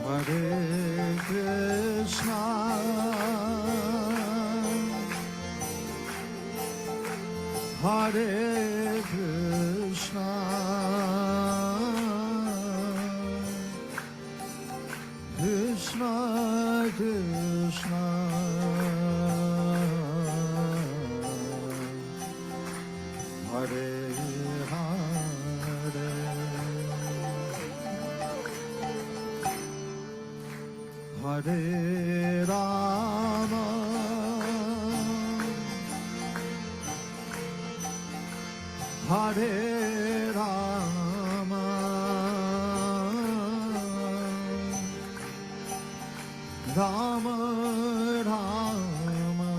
Hare Krishna, Hare Krishna, Krishna Krishna, Hare Hare, Hare Rama, Hare Rama, Rama Rama,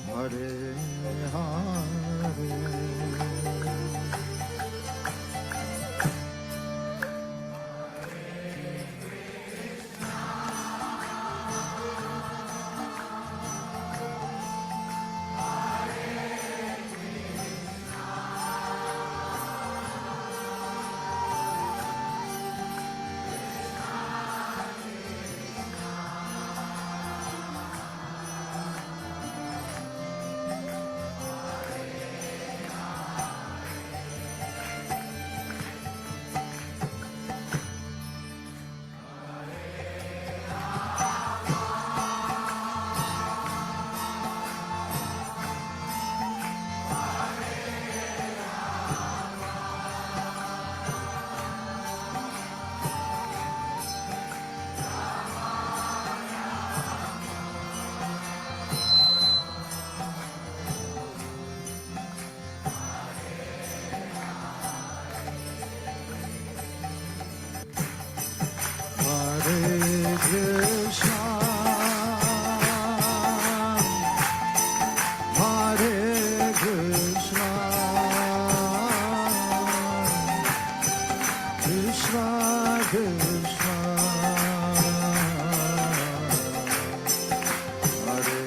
Hare Hare. Hare Krishna, Hare Krishna, Krishna Krishna, Hare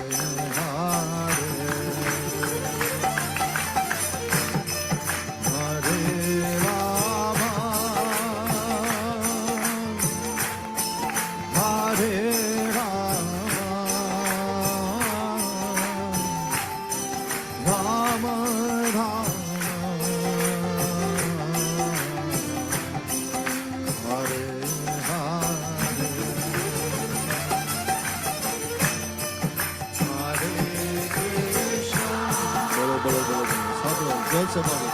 Hare, Hare Rama, Hare Rama, Rama Rama, Hare Hare, Hare Krishna. Bolo bolo bolo bolo. साधु जल से बोलो.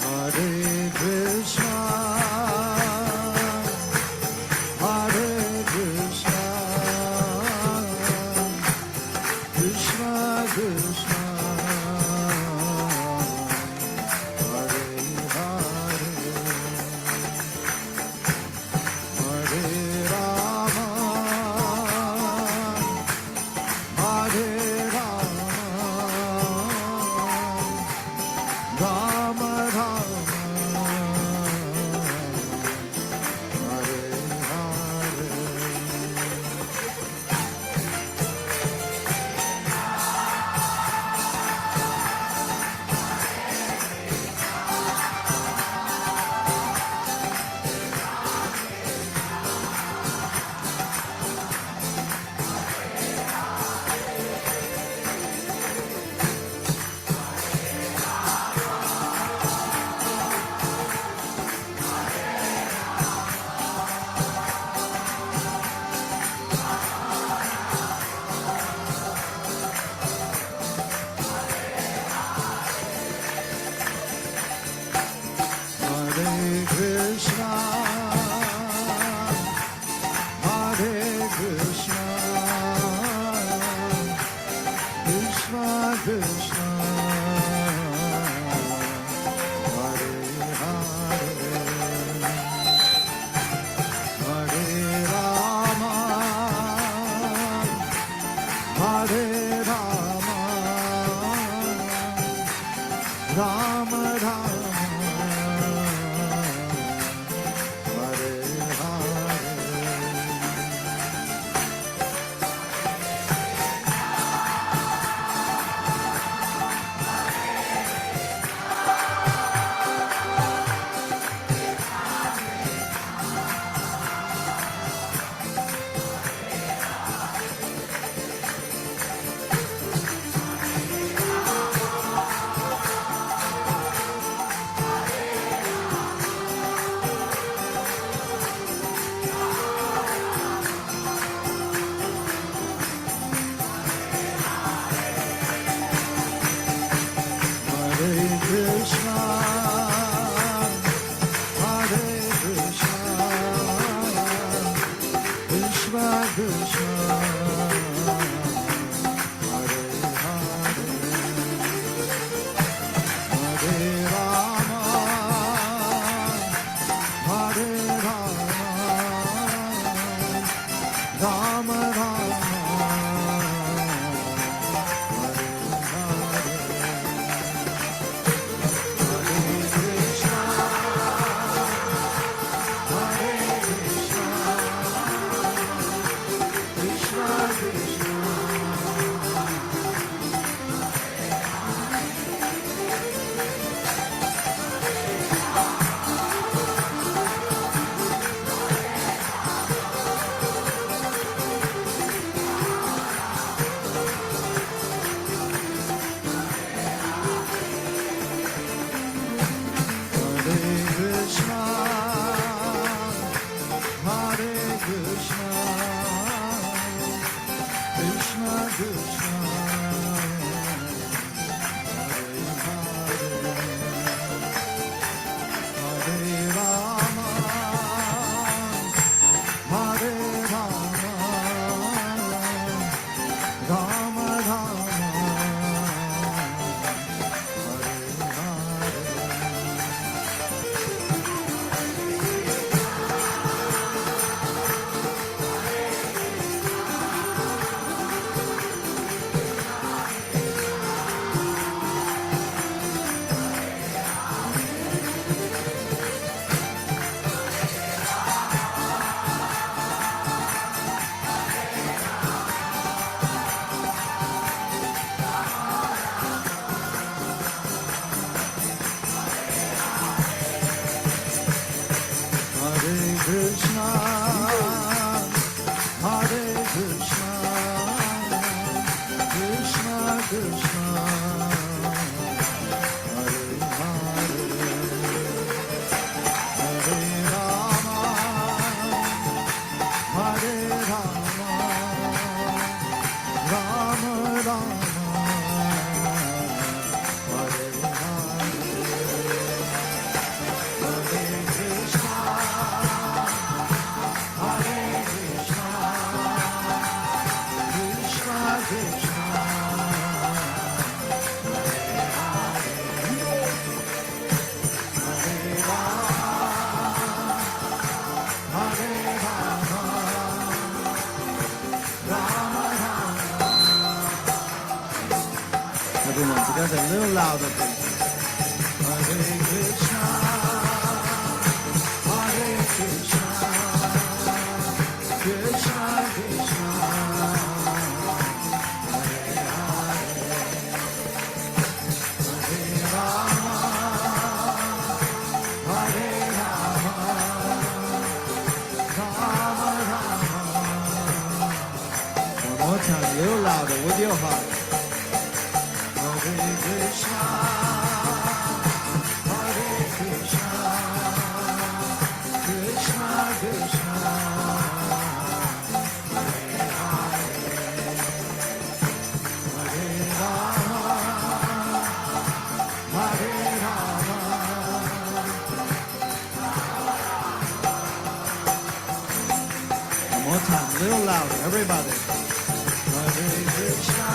Hare Krishna, Hare Krishna, Krishna Krishna, Hare Hare, Hare Rama, Hare Rama, Rama Rama, Hare Hare. Krishna, Hare Hare, Hare Rama, Hare Rama, Rama Rama, Hare Hare. Hare Krishna, Hare Krishna, Krishna Krishna, Hare Hare, Hare Rama, Hare Rama, Rama Rama, Hare Hare. Krishna, Hare Krishna, Krishna Krishna, Hare Hare, Hare Rama, Hare Rama, Rama Rama, Hare Hare, Hare Krishna. Everyone together, a little louder, please. Hare Krishna, Hare Krishna, Krishna Krishna, Hare Hare, Hare Rama, Hare Rama, Rama Rama. One more time, a little louder with your heart. Hare Krishna, Hare Krishna, Krishna Krishna, Hare Hare, Hare Rama, Hare Rama, one more time, a little louder, everybody. Hare Krishna,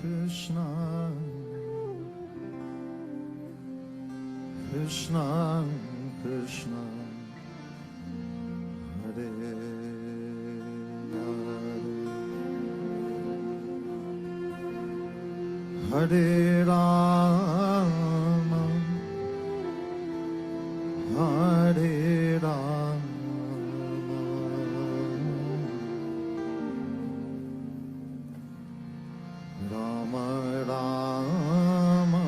Krishna, Krishna Krishna, Hare Hare, Hare Rama, Hare Rama, Rama Rama,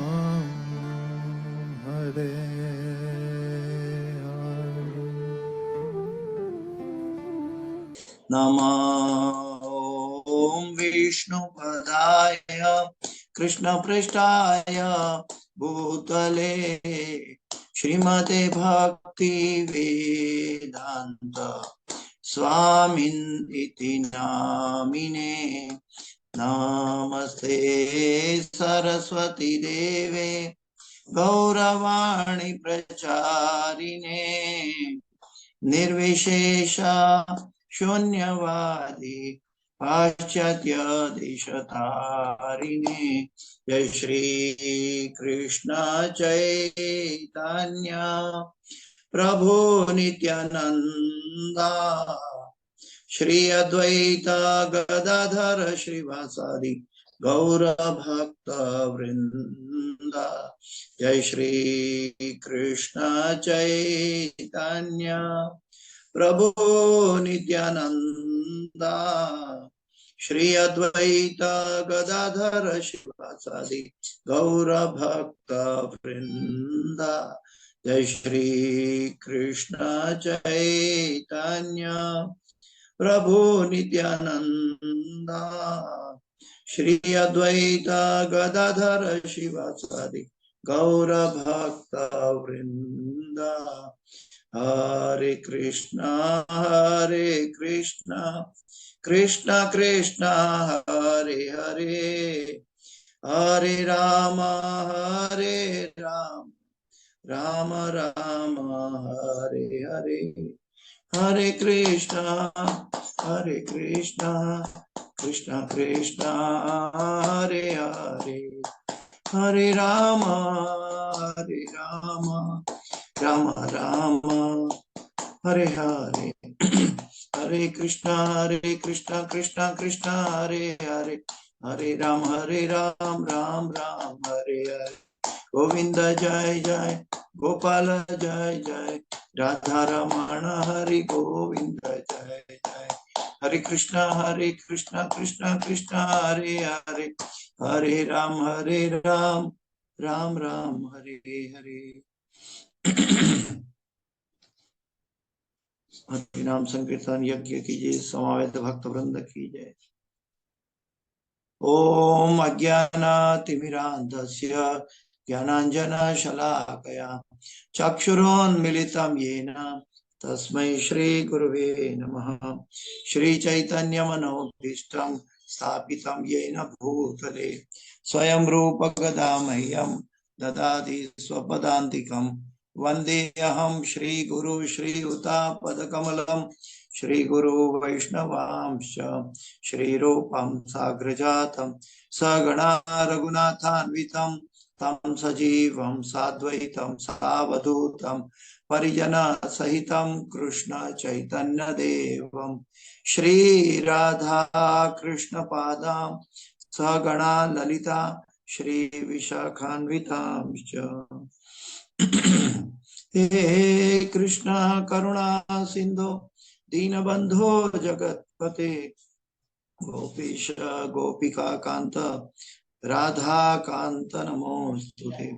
Hare नमो विष्णुपदाय कृष्णपृष्ठाय भूतले श्रीमते भक्ति वेदांत स्वामिनिति नामिने। नमस्ते सरस्वती देवे गौरवाणी प्रचारिणे निर्विशेष शून्यवादी पाश्चात्य देशतारिणे। जय श्री कृष्ण चैतन्य प्रभु नित्यानंदा श्री अद्वैत गदाधर श्रीवासादि गौर भक्त वृंद। जय श्री कृष्ण चैतन्य प्रभु नित्यानंदा श्री अद्वैत गदाधर श्रीवासादि गौर भक्त वृंद। जय श्री कृष्ण चैतन्य प्रभु नित्यानंदा श्री अद्वैत गदाधर श्रीवासादि गौर भक्त वृंद। हरे कृष्णा कृष्ण कृष्ण हरे हरे, हरे राम राम राम हरे हरे। हरे कृष्णा कृष्ण कृष्ण हरे हरे, हरे राम राम राम हरे हरे। हरे कृष्णा कृष्ण कृष्ण हरे हरे, हरे राम राम राम हरे हरे। गोविंद जय जय गोपाल जय जय राधा रमण हरि गोविंद जय जय। हरे कृष्णा कृष्ण कृष्ण हरे हरे, हरे राम राम राम हरे हरे। हरि नाम संकीर्तन यज्ञ कीजिए, समावेत भक्त वृंद की जय। ओम अज्ञानातिमिरान्धस्य ज्ञानाञ्जनशलाकया चक्षुरोन्मिलितं येन तस्मै श्रीगुरुवे नमः। श्रीचैतन्यमनोभीष्टं स्थापितं येन भूतले स्वयं रूप गदा मह्यं ददाति स्वपदान्तिकं। वन्देऽहं श्रीगुरु श्रीयुतापदकमलं श्रीगुरु वैष्णवांश्च श्रीरूपं साग्रजातं सगणा रघुनाथान्वितं तं सजीवं साद्वैतं सावधूतं परिजनसहितं कृष्ण चैतन्यदेवं श्रीराधा कृष्णपादां सगणा ललिता श्रीविशाखान्वितांश्च। हे कृष्ण करुणा सिंधु दीनबंधो जगत्पते गोपीश गोपिका कांत राधा कांत नमोस्तुते।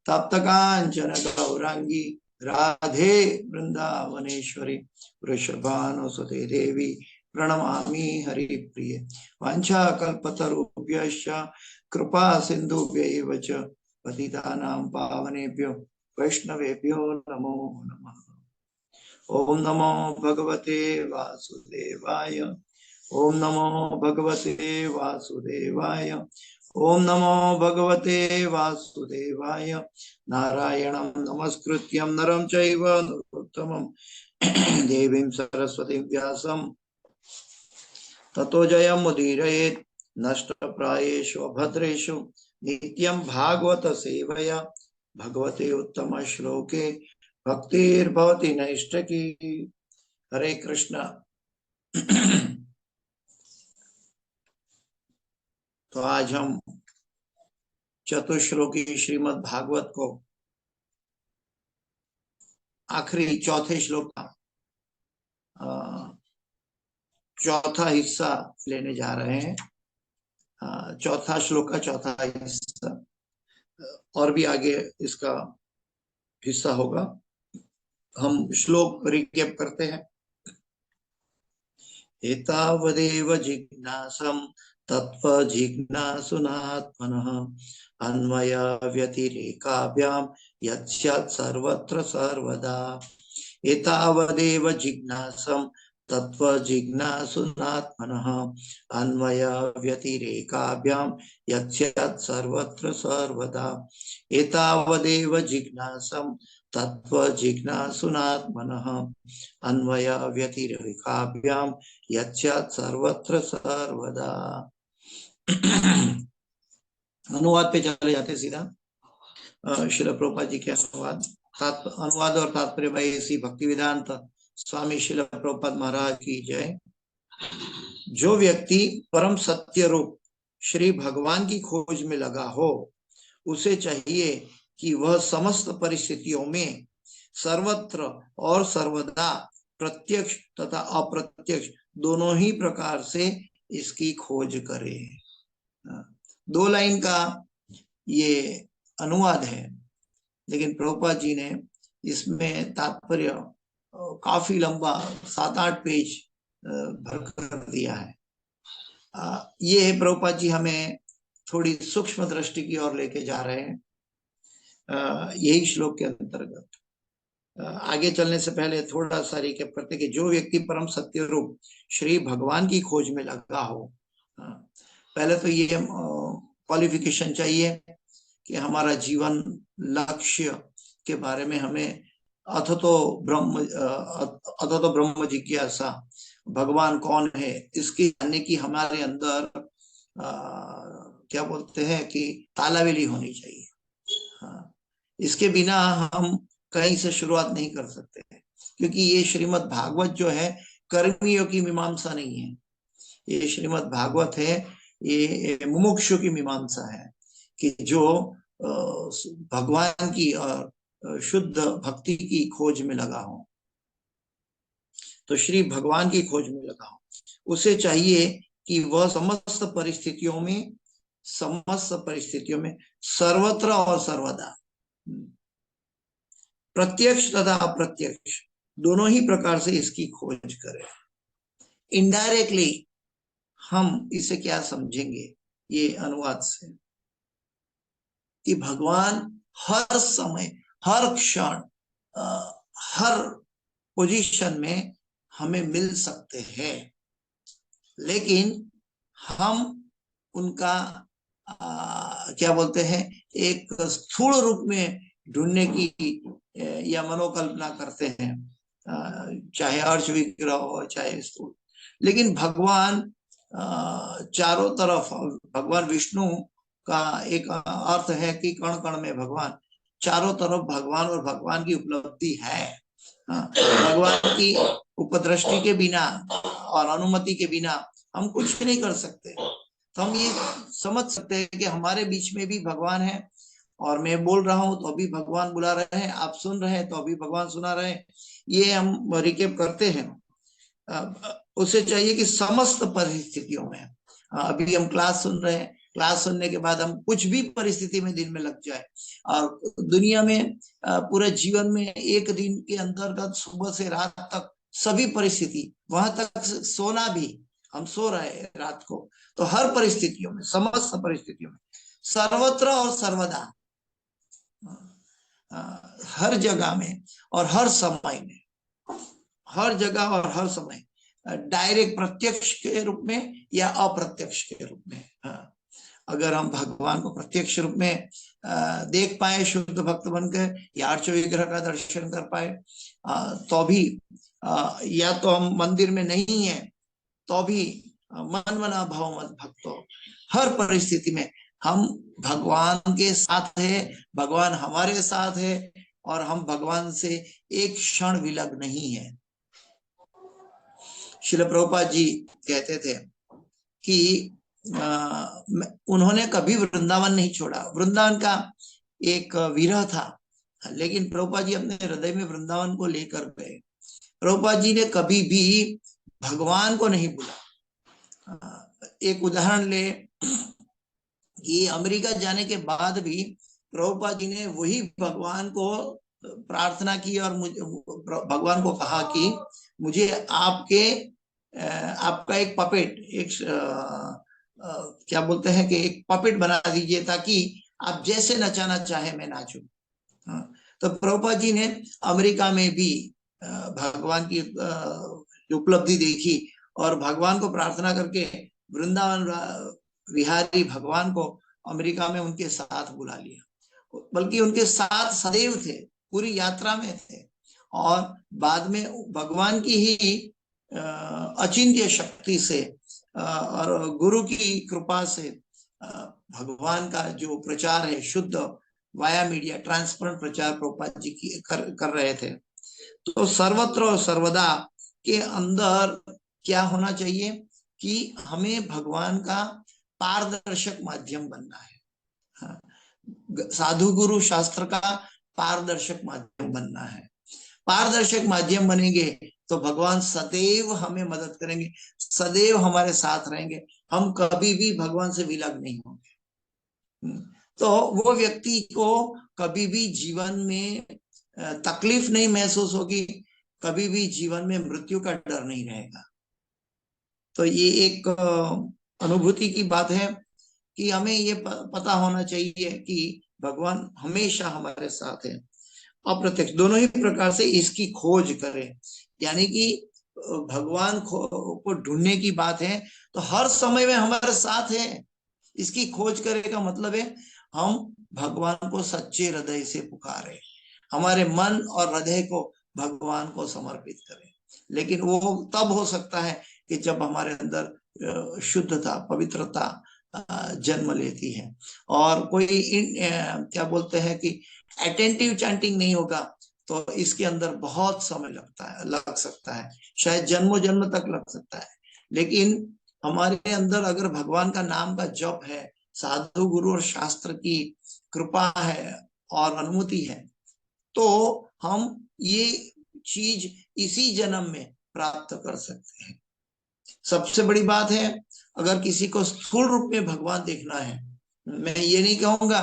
तप्त कांचन गौरांगी राधे वृंदावनेश्वरी वृषभानुसुते देवी प्रणमामि हरिप्रिये। वाञ्छाकल्पतरुभ्यश्च कृपा सिन्धुभ्यैव च पतितानां पावनेभ्यो वैष्णवेभ्यो नमो नमः। ओम नमो भगवते वासुदेवाय, ओम नमो भगवते वासुदेवाय, ओम नमो भगवते वासुदेवाय। नारायणं नमस्कृत्यं नरं चैव नरोत्तमं देवीं सरस्वतीं व्यासं ततो जयमुदीरयेत्। नष्टप्रायेषु अभद्रेषु नित्यं भागवत सेवया भगवते उत्तम श्लोके भक्तिर्भवति नैष्ठकी। हरे कृष्ण। तो आज हम चतुश्लोकी श्रीमद् भागवत को आखिरी चौथे श्लोक का चौथा हिस्सा लेने जा रहे हैं। चौथा श्लोक का चौथा हिस्सा और भी आगे इसका हिस्सा होगा। हम श्लोक रिकैप करते हैं। एतावदेव जिज्ञासं तत्व जिज्ञासुनात्मनः अन्वय व्यतिरेकाभ्यां यस्यात् सर्वत्र सर्वदा। एतावदेव जिज्ञासं तत्व जिज्ञासुनात्मनः अन्वय व्यतिरेकाभ्यां यस्यात् सर्वत्र सर्वदा। एतावदेव जिज्ञासं तत्व जिज्ञासुनात्मनः अन्वय व्यतिरेकाभ्यां यस्यात् सर्वत्र सर्वदा। अनुवाद पे चले जाते सीधा। श्रील प्रभुपाद जी के अनुवाद और तात्पर्य भाई श्री भक्तिवेदांत स्वामी श्रील प्रभुपाद महाराज की जय। जो व्यक्ति परम सत्य रूप श्री भगवान की खोज में लगा हो, उसे चाहिए कि वह समस्त परिस्थितियों में सर्वत्र और सर्वदा प्रत्यक्ष तथा अप्रत्यक्ष दोनों ही प्रकार से इसकी खोज करे। 2 लाइन का ये अनुवाद है, लेकिन प्रभुपाद जी ने इसमें तात्पर्य काफी लंबा 7-8 पेज भर कर दिया है। ये प्रभुपाद जी हमें थोड़ी सूक्ष्म दृष्टि की ओर लेके जा रहे हैं यही श्लोक के अंतर्गत। आगे चलने से पहले थोड़ा सा रिकैप करते कि जो व्यक्ति परम सत्य रूप श्री भगवान की खोज में लगा हो, पहले तो ये क्वालिफिकेशन चाहिए कि हमारा जीवन लक्ष्य के बारे में हमें अथतो ब्रह्म जिज्ञासा, भगवान कौन है इसकी जानने की हमारे अंदर क्या बोलते हैं कि तालावेली होनी चाहिए। इसके बिना हम कहीं से शुरुआत नहीं कर सकते, क्योंकि ये श्रीमद् भागवत जो है कर्मियों की मीमांसा नहीं है। ये श्रीमद् भागवत है, ये मुमुक्षु की मीमांसा है कि जो भगवान की और शुद्ध भक्ति की खोज में लगा हो, तो श्री भगवान की खोज में लगा हो, उसे चाहिए कि वह समस्त परिस्थितियों में सर्वत्र और सर्वदा प्रत्यक्ष तथा अप्रत्यक्ष दोनों ही प्रकार से इसकी खोज करें। इनडायरेक्टली हम इसे क्या समझेंगे ये अनुवाद से, कि भगवान हर समय, हर क्षण, हर पोजीशन में हमें मिल सकते हैं, लेकिन हम उनका क्या बोलते हैं एक स्थूल रूप में ढूंढने की या मनोकल्पना करते हैं, चाहे अर्श विग्रह हो चाहे स्थूल। लेकिन भगवान चारों तरफ, भगवान विष्णु का एक अर्थ है कि कण कण में भगवान, चारों तरफ भगवान और भगवान की उपलब्धि है। भगवान की उपदृष्टि के बिना और अनुमति के बिना हम कुछ नहीं कर सकते। तो हम ये समझ सकते हैं कि हमारे बीच में भी भगवान है, और मैं बोल रहा हूं तो अभी भगवान बुला रहे हैं, आप सुन रहे हैं तो अभी भगवान सुना रहे हैं। ये हम रिकेप करते हैं। उसे चाहिए कि समस्त परिस्थितियों में, अभी हम क्लास सुन रहे हैं, क्लास सुनने के बाद हम कुछ भी परिस्थिति में दिन में लग जाए, और दुनिया में पूरे जीवन में एक दिन के अंतर्गत सुबह से रात तक सभी परिस्थिति, वहां तक सोना भी, हम सो रहे हैं रात को, तो हर परिस्थितियों में, समस्त परिस्थितियों में, सर्वत्र और सर्वदा, हर जगह में और हर समय में, हर जगह और हर समय, डायरेक्ट प्रत्यक्ष के रूप में या अप्रत्यक्ष के रूप में। अगर हम भगवान को प्रत्यक्ष रूप में देख पाए, शुद्ध भक्त बनकर, या अर्च विग्रह का दर्शन कर पाए, तो भी, या तो हम मंदिर में नहीं है तो भी मन मना भाव मत भक्तो, हर परिस्थिति में हम भगवान के साथ है, भगवान हमारे साथ है, और हम भगवान से एक क्षण विलग नहीं है। श्रील प्रभुपाद जी कहते थे कि उन्होंने कभी वृंदावन नहीं छोड़ा। वृंदावन का एक विरह था, लेकिन प्रभुपाद जी अपने हृदय में वृंदावन को लेकर गए। प्रभुपाद जी ने कभी भी भगवान को नहीं भूला। एक उदाहरण ले कि अमेरिका जाने के बाद भी प्रभुपाद जी ने वही भगवान को प्रार्थना की और भगवान को कहा कि मुझे आपका एक पपेट, क्या बोलते हैं कि एक पपेट बना दीजिए, ताकि आप जैसे नचाना चाहे मैं नाचूं। तो प्रभुपाद जी ने अमेरिका में भी भगवान की उपलब्धि देखी और भगवान को प्रार्थना करके वृंदावन विहारी भगवान को अमेरिका में उनके साथ बुला लिया, बल्कि उनके साथ सदैव थे, पूरी यात्रा में थे। और बाद में भगवान की ही अचिंत्य शक्ति से और गुरु की कृपा से भगवान का जो प्रचार है शुद्ध वाया मीडिया ट्रांसपेरेंट प्रचार प्रभुपाद जी की कर रहे थे। तो सर्वत्र और सर्वदा के अंदर क्या होना चाहिए कि हमें भगवान का पारदर्शक माध्यम बनना है। साधु गुरु शास्त्र का पारदर्शक माध्यम बनना है। पारदर्शक माध्यम बनेंगे तो भगवान सदैव हमें मदद करेंगे, सदैव हमारे साथ रहेंगे, हम कभी भी भगवान से विलग नहीं होंगे। तो वो व्यक्ति को कभी भी जीवन में तकलीफ नहीं महसूस होगी, कभी भी जीवन में मृत्यु का डर नहीं रहेगा। तो ये एक अनुभूति की बात है कि हमें ये पता होना चाहिए कि भगवान हमेशा हमारे साथ है। अप्रत्यक्ष दोनों ही प्रकार से इसकी खोज करें, यानी कि भगवान को ढूंढने की बात है तो हर समय में हमारे साथ है, इसकी खोज करे का मतलब है हम भगवान को सच्चे हृदय से पुकारें, हमारे मन और हृदय को भगवान को समर्पित करें। लेकिन वो तब हो सकता है कि जब हमारे अंदर शुद्धता, पवित्रता जन्म लेती है, और कोई क्या बोलते हैं कि अटेंटिव चैंटिंग नहीं होगा तो इसके अंदर बहुत समय लग सकता है, शायद जन्मों जन्म तक लग सकता है। लेकिन हमारे अंदर अगर भगवान का नाम का जप है, साधु गुरु और शास्त्र की कृपा है और अनुमति है, तो हम ये चीज इसी जन्म में प्राप्त कर सकते हैं। सबसे बड़ी बात है, अगर किसी को स्थूल रूप में भगवान देखना है, मैं ये नहीं कहूंगा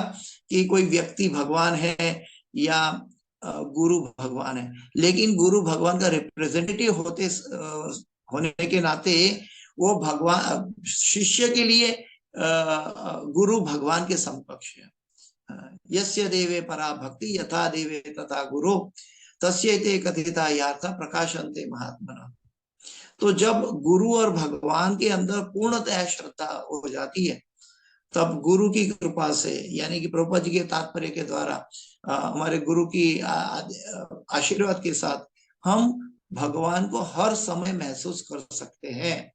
कि कोई व्यक्ति भगवान है या गुरु भगवान है, लेकिन गुरु भगवान का रिप्रेजेंटेटिव होने के नाते वो भगवान शिष्य के लिए गुरु भगवान के समकक्ष है। यस्य देवे परा भक्ति यथा देवे तथा गुरु तस्यैते कथिता यार्था प्रकाशन्ते महात्मना। तो जब गुरु और भगवान के अंदर पूर्णतः श्रद्धा हो जाती है, तब गुरु की कृपा से, यानी कि प्रभुपाद जी के तात्पर्य के द्वारा, हमारे गुरु की आशीर्वाद के साथ हम भगवान को हर समय महसूस कर सकते हैं।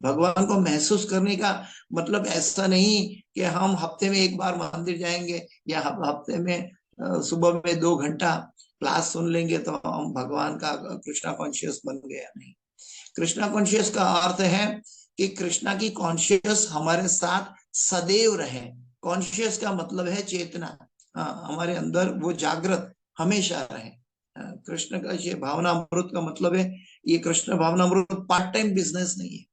भगवान को महसूस करने का मतलब ऐसा नहीं कि हम हफ्ते में एक बार मंदिर जाएंगे या हफ्ते में सुबह में 2 घंटा क्लास सुन लेंगे तो हम भगवान का कृष्णा कॉन्शियस बन गया। नहीं, कृष्णा कॉन्शियस का अर्थ है कि कृष्णा की कॉन्शियस हमारे साथ सदैव रहे। कॉन्शियस का मतलब है चेतना, हमारे अंदर वो जागृत हमेशा रहे। कृष्ण का ये भावनामृत का मतलब है, ये कृष्ण भावनामृत पार्ट टाइम बिजनेस नहीं है।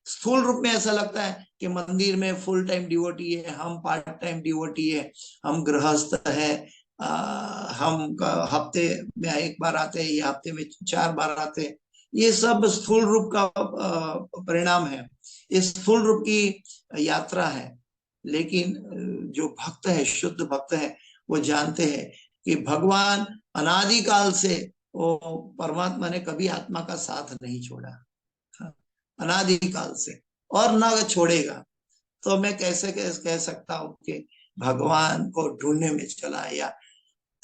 स्थूल रूप में ऐसा लगता है कि मंदिर में फुल टाइम डिवोटी है, हम पार्ट टाइम डिवोटी है, हम गृहस्थ है, हम हफ्ते में 1 बार आते हैं या हफ्ते में 4 बार आते हैं। ये सब स्थूल रूप का परिणाम है, ये स्थूल रूप की यात्रा है। लेकिन जो भक्त है, शुद्ध भक्त है, वो जानते हैं कि भगवान अनादिकाल से, वो परमात्मा ने कभी आत्मा का साथ नहीं छोड़ा, अनादिकाल से, और ना छोड़ेगा। तो मैं कैसे कह सकता हूँ कि भगवान को ढूंढने में चला, या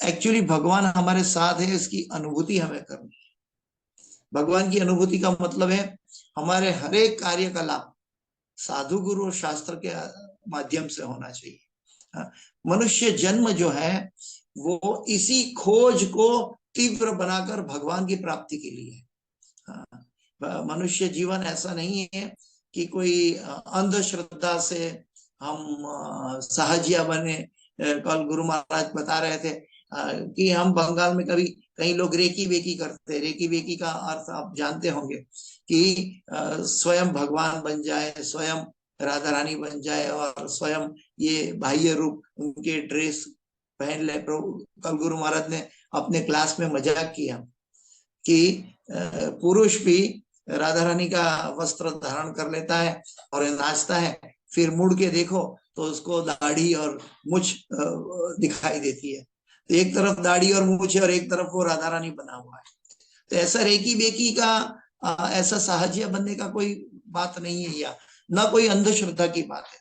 एक्चुअली भगवान हमारे साथ है इसकी अनुभूति हमें करनी है। भगवान की अनुभूति का मतलब है हमारे हर एक कार्यकलाप साधु गुरु और शास्त्र के माध्यम से होना चाहिए। मनुष्य जन्म जो है वो इसी खोज को तीव्र बनाकर भगवान की प्राप्ति के लिए। मनुष्य जीवन ऐसा नहीं है कि कोई अंधश्रद्धा से हम सहजिया बने। कल गुरु महाराज बता रहे थे कि हम बंगाल में कभी कई लोग रेकी बेकी करते हैं। रेकी बेकी का अर्थ आप जानते होंगे कि स्वयं भगवान बन जाए, स्वयं राधा रानी बन जाए और स्वयं ये बाह्य रूप उनके ड्रेस पहन ले। कल गुरु महाराज ने अपने क्लास में मजाक किया कि पुरुष भी राधा रानी का वस्त्र धारण कर लेता है और नाचता है, फिर मुड़ के देखो तो उसको दाढ़ी और मुछ दिखाई देती है। तो एक तरफ दाढ़ी और मुछ है और एक तरफ वो राधा रानी बना हुआ है। तो ऐसा रेकी बेकी का ऐसा साहजिया बनने का कोई बात नहीं है, या ना कोई अंधश्रद्धा की बात है।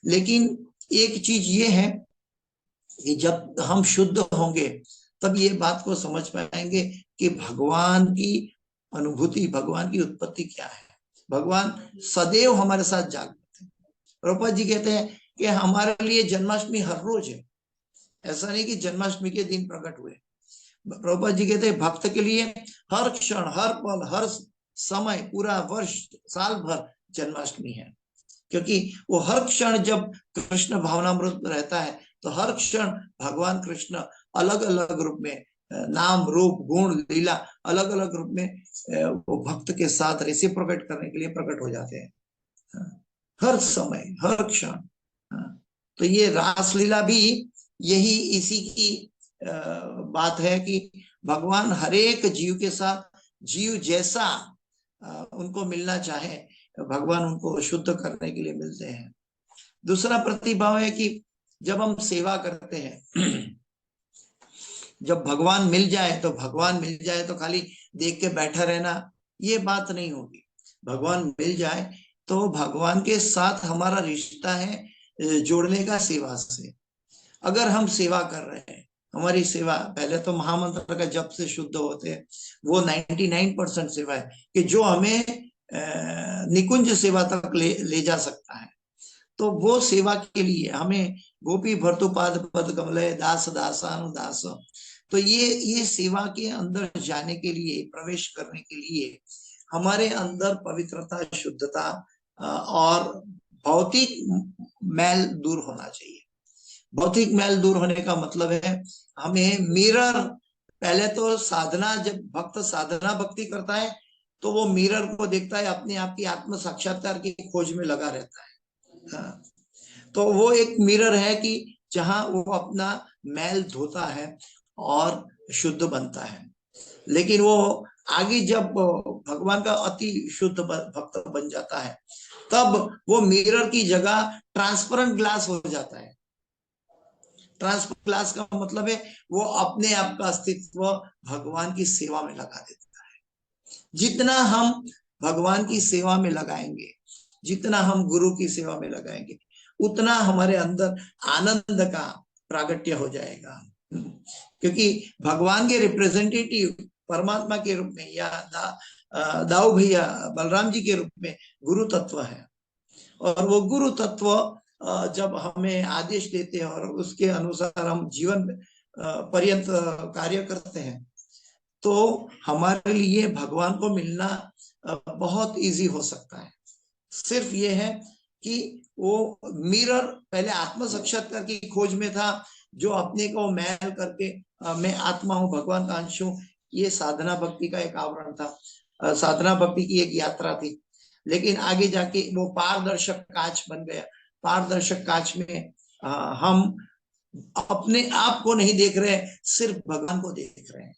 लेकिन एक चीज ये है कि जब हम शुद्ध होंगे तब ये बात को समझ पाएंगे कि भगवान की अनुभूति, भगवान की उत्पत्ति क्या है। भगवान सदैव हमारे साथ जागते हैं। प्रभुपाद जी कहते हैं कि हमारे लिए जन्माष्टमी हर रोज है, ऐसा नहीं कि जन्माष्टमी के दिन प्रकट हुए। प्रभुपाद जी कहते हैं भक्त के लिए हर क्षण, हर पल, हर समय, पूरा वर्ष, साल भर जन्माष्टमी है। क्योंकि वो हर क्षण जब कृष्ण भावनामृत रहता है तो हर क्षण भगवान कृष्ण अलग अलग रूप में, नाम रूप गुण लीला अलग अलग रूप में वो भक्त के साथ रेसिप्रोकेट करने के लिए प्रकट हो जाते हैं हर समय, हर क्षण। तो ये रासलीला भी यही इसी की बात है कि भगवान हरेक जीव के साथ, जीव जैसा उनको मिलना चाहे, भगवान उनको शुद्ध करने के लिए मिलते हैं। दूसरा प्रतिभाव है कि जब हम सेवा करते हैं, जब भगवान मिल जाए तो भगवान मिल जाए तो खाली देख के बैठा रहना ये बात नहीं होगी। भगवान मिल जाए तो भगवान के साथ हमारा रिश्ता है जोड़ने का सेवा से। अगर हम सेवा कर रहे हैं, हमारी सेवा पहले तो महामंत्र का जप से शुद्ध होते हैं, वो 99% सेवा है कि जो हमें निकुंज सेवा तक ले जा सकता है। तो वो सेवा के लिए हमें गोपी भर्तुपाद पद कमलय दास दासानुदास, तो ये सेवा के अंदर जाने के लिए, प्रवेश करने के लिए हमारे अंदर पवित्रता, शुद्धता और भौतिक मैल दूर होना चाहिए। भौतिक मैल दूर होने का मतलब है हमें मिरर, पहले तो साधना, जब भक्त साधना भक्ति करता है तो वो मिरर को देखता है, अपने आप की आत्म साक्षात्कार की खोज में लगा रहता है। तो वो एक मिरर है कि जहां वो अपना मैल धोता है और शुद्ध बनता है। लेकिन वो आगे जब भगवान का अति शुद्ध भक्त बन जाता है तब वो मिरर की जगह ट्रांसपेरेंट ग्लास हो जाता है। ट्रांसपेरेंट ग्लास का मतलब है वो अपने आप का अस्तित्व भगवान की सेवा में लगा देता है। जितना हम भगवान की सेवा में लगाएंगे, जितना हम गुरु की सेवा में लगाएंगे, उतना हमारे अंदर आनंद का प्रागट्य हो जाएगा। क्योंकि भगवान के रिप्रेजेंटेटिव परमात्मा के रूप में या दाऊ भैया बलराम जी के रूप में गुरु तत्व है, और वो गुरु तत्व जब हमें आदेश देते हैं और उसके अनुसार हम जीवन पर्यंत कार्य करते हैं तो हमारे लिए भगवान को मिलना बहुत इजी हो सकता है। सिर्फ ये है कि वो मिरर पहले आत्म साक्षात्कार की खोज में था, जो अपने को मैल करके मैं आत्मा हूं, भगवान का अंश हूं, ये साधना भक्ति का एक आवरण था, साधना भक्ति की एक यात्रा थी। लेकिन आगे जाके वो पारदर्शक कांच बन गया। पारदर्शक कांच में हम अपने आप को नहीं देख रहे, सिर्फ भगवान को देख रहे हैं।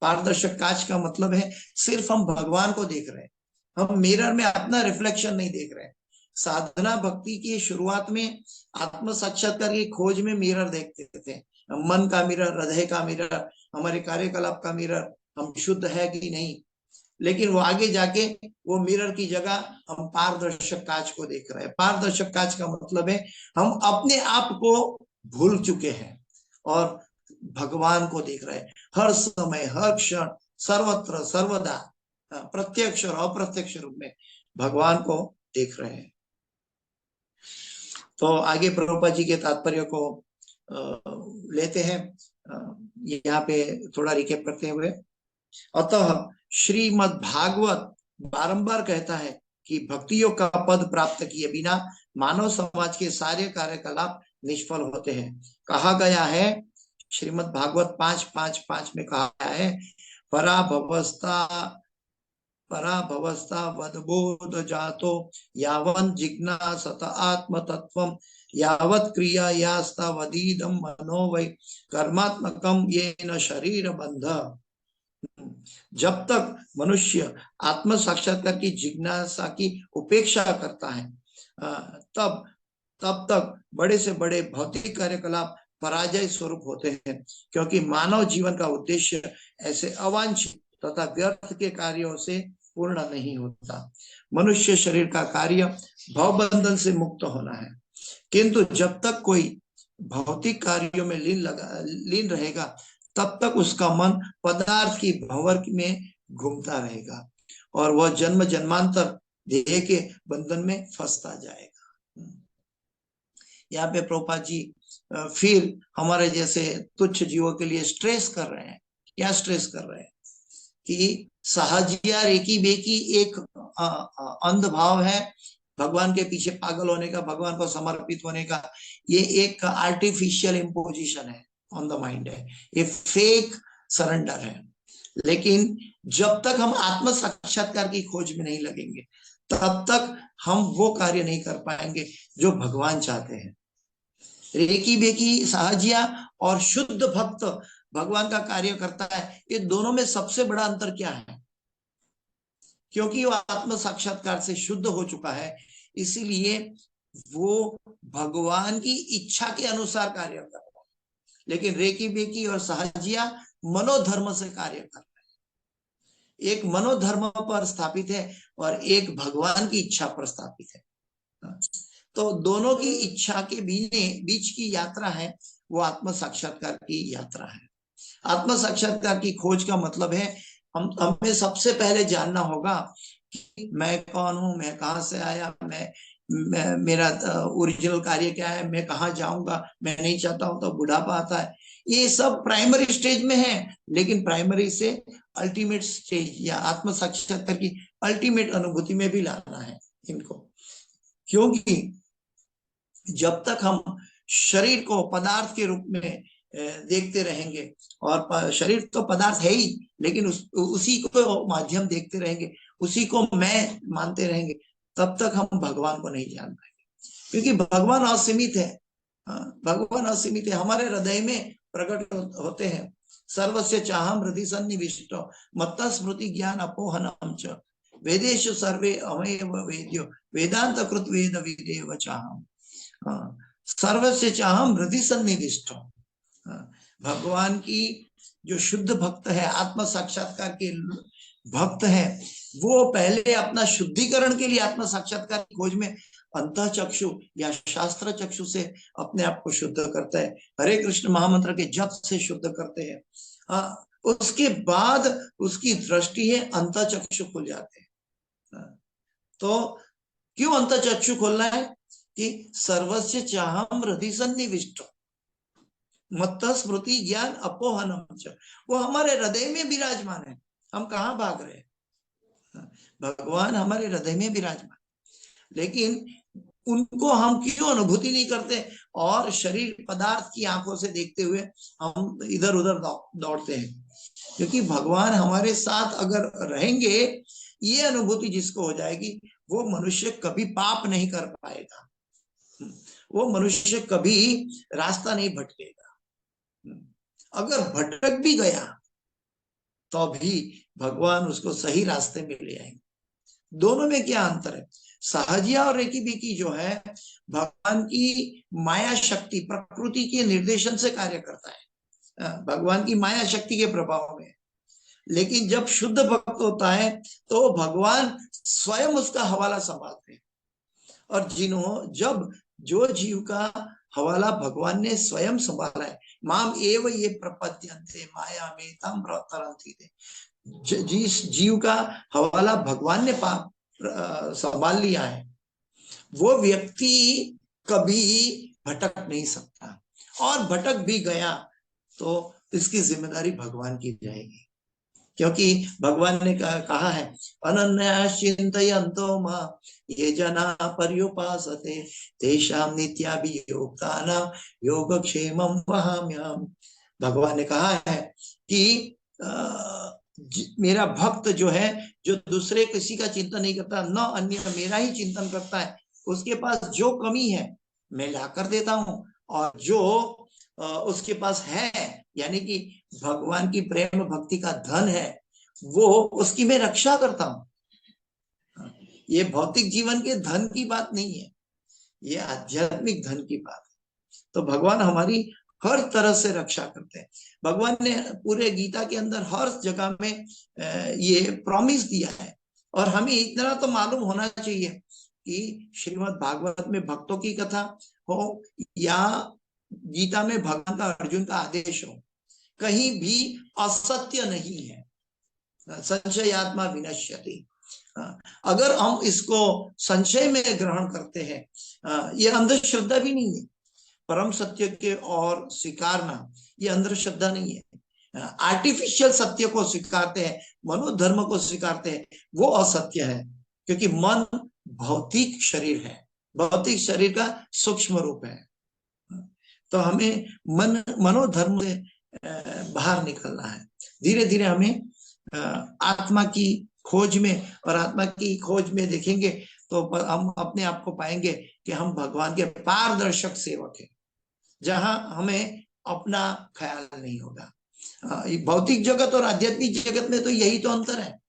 पारदर्शक कांच का मतलब है सिर्फ हम भगवान को देख रहे हैं, हम मिरर में अपना रिफ्लेक्शन नहीं देख रहे हैं। साधना भक्ति की शुरुआत में आत्म साक्षात्कार की खोज में मिरर देखते थे, मन का मिरर, हृदय का मिरर, हमारे कार्यकलाप का मिरर, हम शुद्ध है कि नहीं। लेकिन वो आगे जाके वो मिरर की जगह हम पारदर्शक कांच को देख रहे हैं। पारदर्शक कांच का मतलब है हम अपने आप को भूल चुके हैं और भगवान को देख रहे हैं हर समय, हर क्षण, सर्वत्र सर्वदा, प्रत्यक्ष और अप्रत्यक्ष रूप में भगवान को देख रहे हैं। तो आगे प्रभुपाद जी के तात्पर्य को लेते हैं। यहाँ पे थोड़ा रिकेप करते हुए, अतः श्रीमद् भागवत बारंबार कहता है कि भक्ति योग का पद प्राप्त किए बिना मानव समाज के सारे कार्यकलाप निष्फल होते हैं। कहा गया है, श्रीमद् भागवत 5:5:5 में कहा गया है, पराभवस्ता वदबोध जातो यावन् जिज्ञासत आत्म तत्वम यावत् क्रिया यास्तावदीदं मनो वै कर्मात्मकम येन शरीर बंध। जब तक मनुष्य आत्म साक्षात्कार की जिज्ञासा की उपेक्षा करता है, तब तक बड़े से बड़े भौतिक कार्यकलाप पराजय स्वरूप होते हैं, क्योंकि मानव जीवन का उद्देश्य ऐसे अवांछित तथा व्यर्थ के कार्यों से पूर्ण नहीं होता। मनुष्य शरीर का कार्य भवबंधन से मुक्त होना है, किंतु जब तक कोई भौतिक कार्यों में लीन रहेगा, तब तक उसका मन पदार्थ की भंवर में घूमता रहेगा और वह जन्म जन्मांतर देह के बंधन में फंसता जाएगा। यहाँ पे प्रभुपाद जी फिर हमारे जैसे तुच्छ जीवों के लिए स्ट्रेस कर रहे हैं। क्या स्ट्रेस कर रहे हैं कि सहजिया रेकी बेकी एक अंध भाव है, भगवान के पीछे पागल होने का, भगवान को समर्पित होने का, ये एक आर्टिफिशियल इम्पोजिशन है ऑन द माइंड है, ये फेक सरेंडर है। लेकिन जब तक हम आत्म साक्षात्कार की खोज में नहीं लगेंगे, तब तक हम वो कार्य नहीं कर पाएंगे जो भगवान चाहते हैं। रेकी बेकी सहजिया और शुद्ध भक्त भगवान का कार्य करता है, ये दोनों में सबसे बड़ा अंतर क्या है? क्योंकि वो आत्म साक्षात्कार से शुद्ध हो चुका है, इसीलिए वो भगवान की इच्छा के अनुसार कार्य कर रहा है। लेकिन रेकी बेकी और सहजिया मनोधर्म से कार्य कर रहे हैं। एक मनोधर्म पर स्थापित है और एक भगवान की इच्छा पर स्थापित है। तो दोनों की इच्छा के बीच की यात्रा है, वो आत्म साक्षात्कार की यात्रा है। आत्म साक्षात्कार की खोज का मतलब है हमें सबसे पहले जानना होगा कि मैं कौन हूं, मैं कहां से आया, मेरा ओरिजिनल कार्य क्या है, मैं कहाँ जाऊंगा, मैं नहीं चाहता हूं तो बुढ़ापा आता है। ये सब प्राइमरी स्टेज में है, लेकिन प्राइमरी से अल्टीमेट स्टेज या आत्म साक्षात्कार की अल्टीमेट अनुभूति में भी लाना है इनको। क्योंकि जब तक हम शरीर को पदार्थ के रूप में देखते रहेंगे, और शरीर तो पदार्थ है ही, लेकिन उसी को माध्यम देखते रहेंगे, उसी को मैं मानते रहेंगे, तब तक हम भगवान को नहीं जान पाएंगे। क्योंकि भगवान असीमित है, भगवान असीमित है, हमारे हृदय में प्रकट होते हैं। सर्वस्य चाहम हृदय सन्निविष्टो मत्तः स्मृति ज्ञान अपोहनम च वेदेषु सर्वे अवयव वेद्यो वेदांत कृत वेद विदेव चाहम। सर्वस्य चाहम हृदय सन्निविष्टो, भगवान की जो शुद्ध भक्त है, आत्म साक्षात्कार के भक्त है, वो पहले अपना शुद्धिकरण के लिए आत्म साक्षात्कार की खोज में अंतः चक्षु या शास्त्र चक्षु से अपने आप को शुद्ध करता है, हरे कृष्ण महामंत्र के जप से शुद्ध करते हैं। उसके बाद उसकी दृष्टि है अंतः चक्षु खुल जाते हैं। तो क्यों अंतः चक्षु खोलना है? कि सर्वस्य चाहम हृदय सन्निविष्टो मत्तः स्मृति ज्ञान अपोहनम च, वो हमारे हृदय में विराजमान है। हम कहाँ भाग रहे हैं? भगवान हमारे हृदय में विराजमान, लेकिन उनको हम क्यों अनुभूति नहीं करते और शरीर पदार्थ की आंखों से देखते हुए हम इधर उधर दौड़ते हैं? क्योंकि भगवान हमारे साथ अगर रहेंगे, ये अनुभूति जिसको हो जाएगी, वो मनुष्य कभी पाप नहीं कर पाएगा, वो मनुष्य कभी रास्ता नहीं भटकेगा। अगर भटक भी गया तो भी भगवान उसको सही रास्ते में ले आएंगे। दोनों में क्या अंतर है? सहजिया और रेकी बेकी जो है, भगवान की माया शक्ति, प्रकृति के निर्देशन से कार्य करता है, भगवान की माया शक्ति के प्रभाव में। लेकिन जब शुद्ध भक्त होता है तो भगवान स्वयं उसका हवाला संभालते हैं। और जब जो जीव का हवाला भगवान ने स्वयं संभाला है, माम एव ये प्रपद्यन्ते माया में तम तरन्ति, जिस जीव का हवाला भगवान ने संभाल लिया है, वो व्यक्ति कभी भटक नहीं सकता, और भटक भी गया तो इसकी जिम्मेदारी भगवान की जाएगी, क्योंकि भगवान ने कहा है अनन्या चिंतयन्तो मां ये जना पर्युपासते तेषां नित्याभियुक्तानां योगक्षेमं वहाम्यहम्। भगवान ने कहा है कि मेरा भक्त जो है, जो दूसरे किसी का चिंतन नहीं करता, न अन्य मेरा ही चिंतन करता है, उसके पास जो कमी है मैं ला कर देता हूँ, और जो उसके पास है, यानी कि भगवान की प्रेम भक्ति का धन है, वो उसकी मैं रक्षा करता हूँ। ये भौतिक जीवन के धन की बात नहीं है, ये आध्यात्मिक धन की बात है। तो भगवान हमारी हर तरह से रक्षा करते हैं। भगवान ने पूरे गीता के अंदर हर जगह में ये प्रॉमिस दिया है, और हमें इतना तो मालूम होना चाहिए कि श्रीमद् भागवत में भक्तों की कथा हो या गीता में भगवान का अर्जुन का आदेश हो, कहीं भी असत्य नहीं है। संशयात्मा विनश्यति। अगर हम इसको संशय में ग्रहण करते हैं, ये अंधश्रद्धा भी नहीं है। परम सत्य के और स्वीकारना ये अंधश्रद्धा नहीं है। आर्टिफिशियल सत्य को स्वीकारते हैं, मनोधर्म को स्वीकारते हैं, वो असत्य है, क्योंकि मन भौतिक शरीर है, भौतिक शरीर का सूक्ष्म रूप है। तो हमें मनोधर्म से बाहर निकलना है। धीरे धीरे हमें आत्मा की खोज में, और आत्मा की खोज में देखेंगे तो हम अपने आप को पाएंगे कि हम भगवान के पारदर्शक सेवक हैं, जहां हमें अपना ख्याल नहीं होगा। भौतिक जगत और आध्यात्मिक जगत में तो यही तो अंतर है।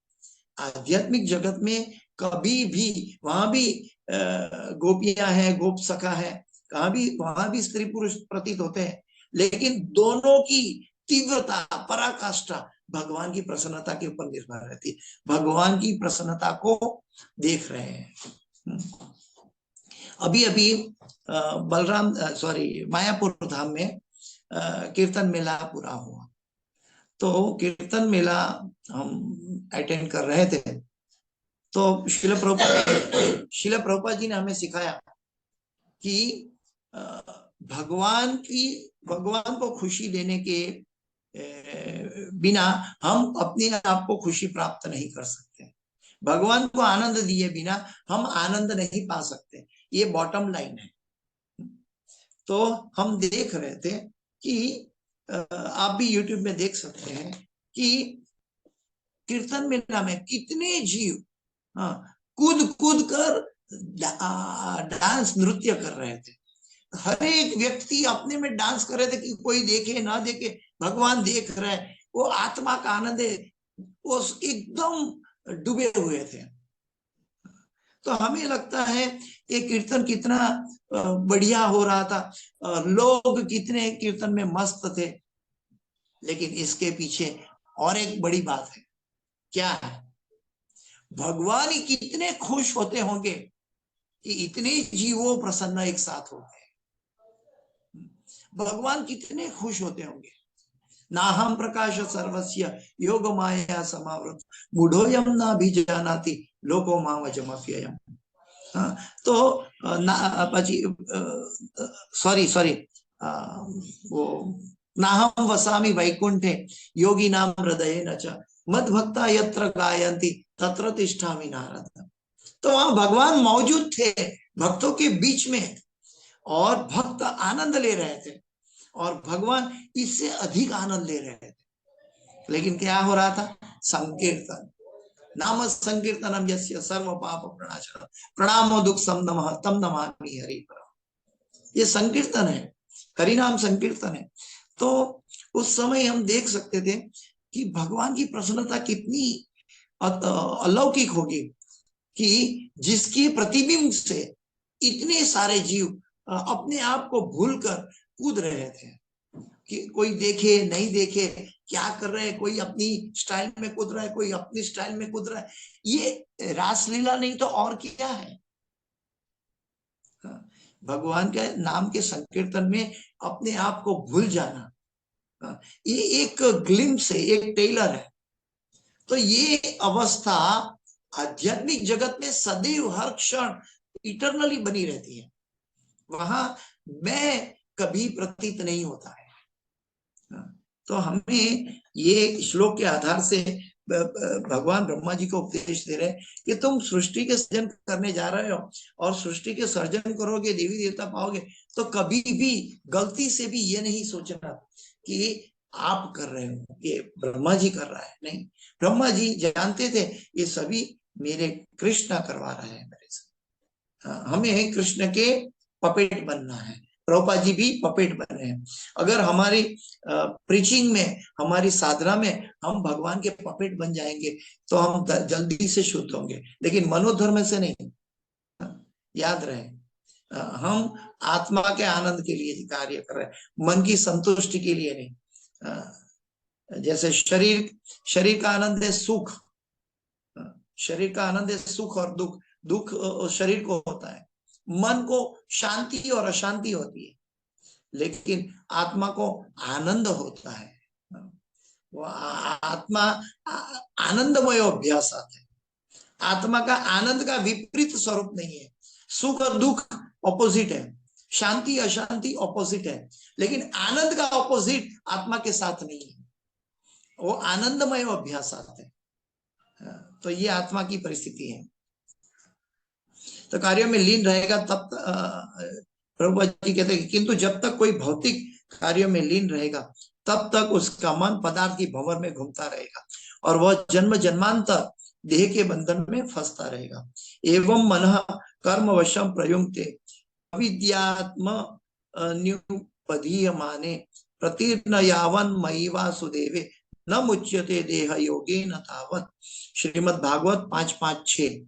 आध्यात्मिक जगत में कभी भी वहां भी गोपियां हैं, गोप सखा है, कहाँ भी वहां भी स्त्री पुरुष प्रतीत होते हैं, लेकिन दोनों की तीव्रता, पराकाष्ठा भगवान की प्रसन्नता के ऊपर निर्भर रहती है। भगवान की प्रसन्नता को देख रहे हैं। अभी अभी बलराम मायापुर धाम में कीर्तन मेला पूरा हुआ, तो कीर्तन मेला हम अटेंड कर रहे थे। तो शिल प्रभुपाद जी ने हमें सिखाया कि भगवान को खुशी देने के बिना हम अपने आप को खुशी प्राप्त नहीं कर सकते। भगवान को आनंद दिए बिना हम आनंद नहीं पा सकते, ये बॉटम लाइन है। तो हम देख रहे थे कि आप भी यूट्यूब में देख सकते हैं कि कीर्तन मेला में कितने जीव कूद कूद कर डांस नृत्य कर रहे थे। हर एक व्यक्ति अपने में डांस कर रहे थे कि कोई देखे ना देखे, भगवान देख रहे हैं। वो आत्मा का आनंद है, वो एकदम डूबे हुए थे। तो हमें लगता है ये कीर्तन कितना बढ़िया हो रहा था, लोग कितने कीर्तन में मस्त थे, लेकिन इसके पीछे और एक बड़ी बात है। क्या है? भगवान ही कितने खुश होते होंगे कि इतने जीवों प्रसन्न एक साथ हो गए। भगवान कितने खुश होते होंगे। नाहम प्रकाश सर्वस्य योग माया समावृत मूढ़ोयम ना भी जानाति लोको मामजमप्ययम्। तो सॉरी वो नाहम वसामि वैकुंठे योगी नाम हृदय न च मद भक्ता यत्र गायन्ति तत्र तिष्ठामि नारद। तो वहां भगवान मौजूद थे भक्तों के बीच में, और भक्त आनंद ले रहे थे, और भगवान इससे अधिक आनंद ले रहे थे। लेकिन क्या हो रहा था? संकीर्तन। नाम संकीर्तनम यस्य सर्व पाप प्रणाशनम प्रणामो दुख समनमः तम नमामि हरि परम। ये संकीर्तन है, हरिनाम संकीर्तन है। तो उस समय हम देख सकते थे कि भगवान की प्रसन्नता कितनी अलौकिक होगी कि जिसकी प्रतिबिंब से इतने सारे जीव अपने आप को भूलकर कूद रहे थे, कि कोई देखे नहीं देखे क्या कर रहे हैं, कोई अपनी स्टाइल में कूद रहा है, कोई अपनी स्टाइल में कूद रहा है। ये रासलीला नहीं तो और क्या है? भगवान के नाम के संकीर्तन में अपने आप को भूल जाना, ये एक ग्लिम्स है, एक टेलर है। तो ये अवस्था आध्यात्मिक जगत में सदैव हर क्षण इटरनली बनी रहती है, वहां मैं कभी प्रतीत नहीं होता है। तो हमें ये श्लोक के आधार से भगवान ब्रह्मा जी को उपदेश दे रहे हैं कि तुम सृष्टि के सर्जन करने जा रहे हो, और सृष्टि के सर्जन करोगे, देवी देवता पाओगे, तो कभी भी गलती से भी ये नहीं सोचना कि आप कर रहे हो, ये ब्रह्मा जी कर रहा है। नहीं, ब्रह्मा जी जानते थे ये सभी मेरे कृष्ण करवा रहे हैं मेरे से। हमें कृष्ण के पपेट बनना है। प्रभुपाद जी भी पपेट बने हैं। अगर हमारी प्रीचिंग में, हमारी साधना में हम भगवान के पपेट बन जाएंगे तो हम जल्दी से शुद्ध होंगे, लेकिन मनोधर्म से नहीं। याद रहे, हम आत्मा के आनंद के लिए कार्य कर रहे हैं, मन की संतुष्टि के लिए नहीं। जैसे शरीर का आनंद है सुख, शरीर का आनंद है सुख और दुख। दुख शरीर को होता है, मन को शांति और अशांति होती है, लेकिन आत्मा को आनंद होता है। वो आत्मा आनंदमय अभ्यास है। आत्मा का आनंद का विपरीत स्वरूप नहीं है। सुख और दुख ऑपोजिट है, शांति अशांति ऑपोजिट है, लेकिन आनंद का ऑपोजिट आत्मा के साथ नहीं है। वो आनंदमय अभ्यास है। तो ये आत्मा की परिस्थिति है। तो कार्यों में लीन रहेगा तब प्रभु जी कहते हैं किंतु जब तक कोई भौतिक कार्यों में लीन रहेगा तब तक उसका मन पदार्थ की भंवर में घूमता रहेगा और वह जन्म जन्मांतर देह के बंधन में फंसता रहेगा। एवं मन कर्म वशम प्रयुक्ते अविद्यात्म न्युपदीयमाने प्रतीर्ण यावन मयि वासुदेवे न मुच्यते देह योगे न तावत। श्रीमद् भागवत 5:5-6।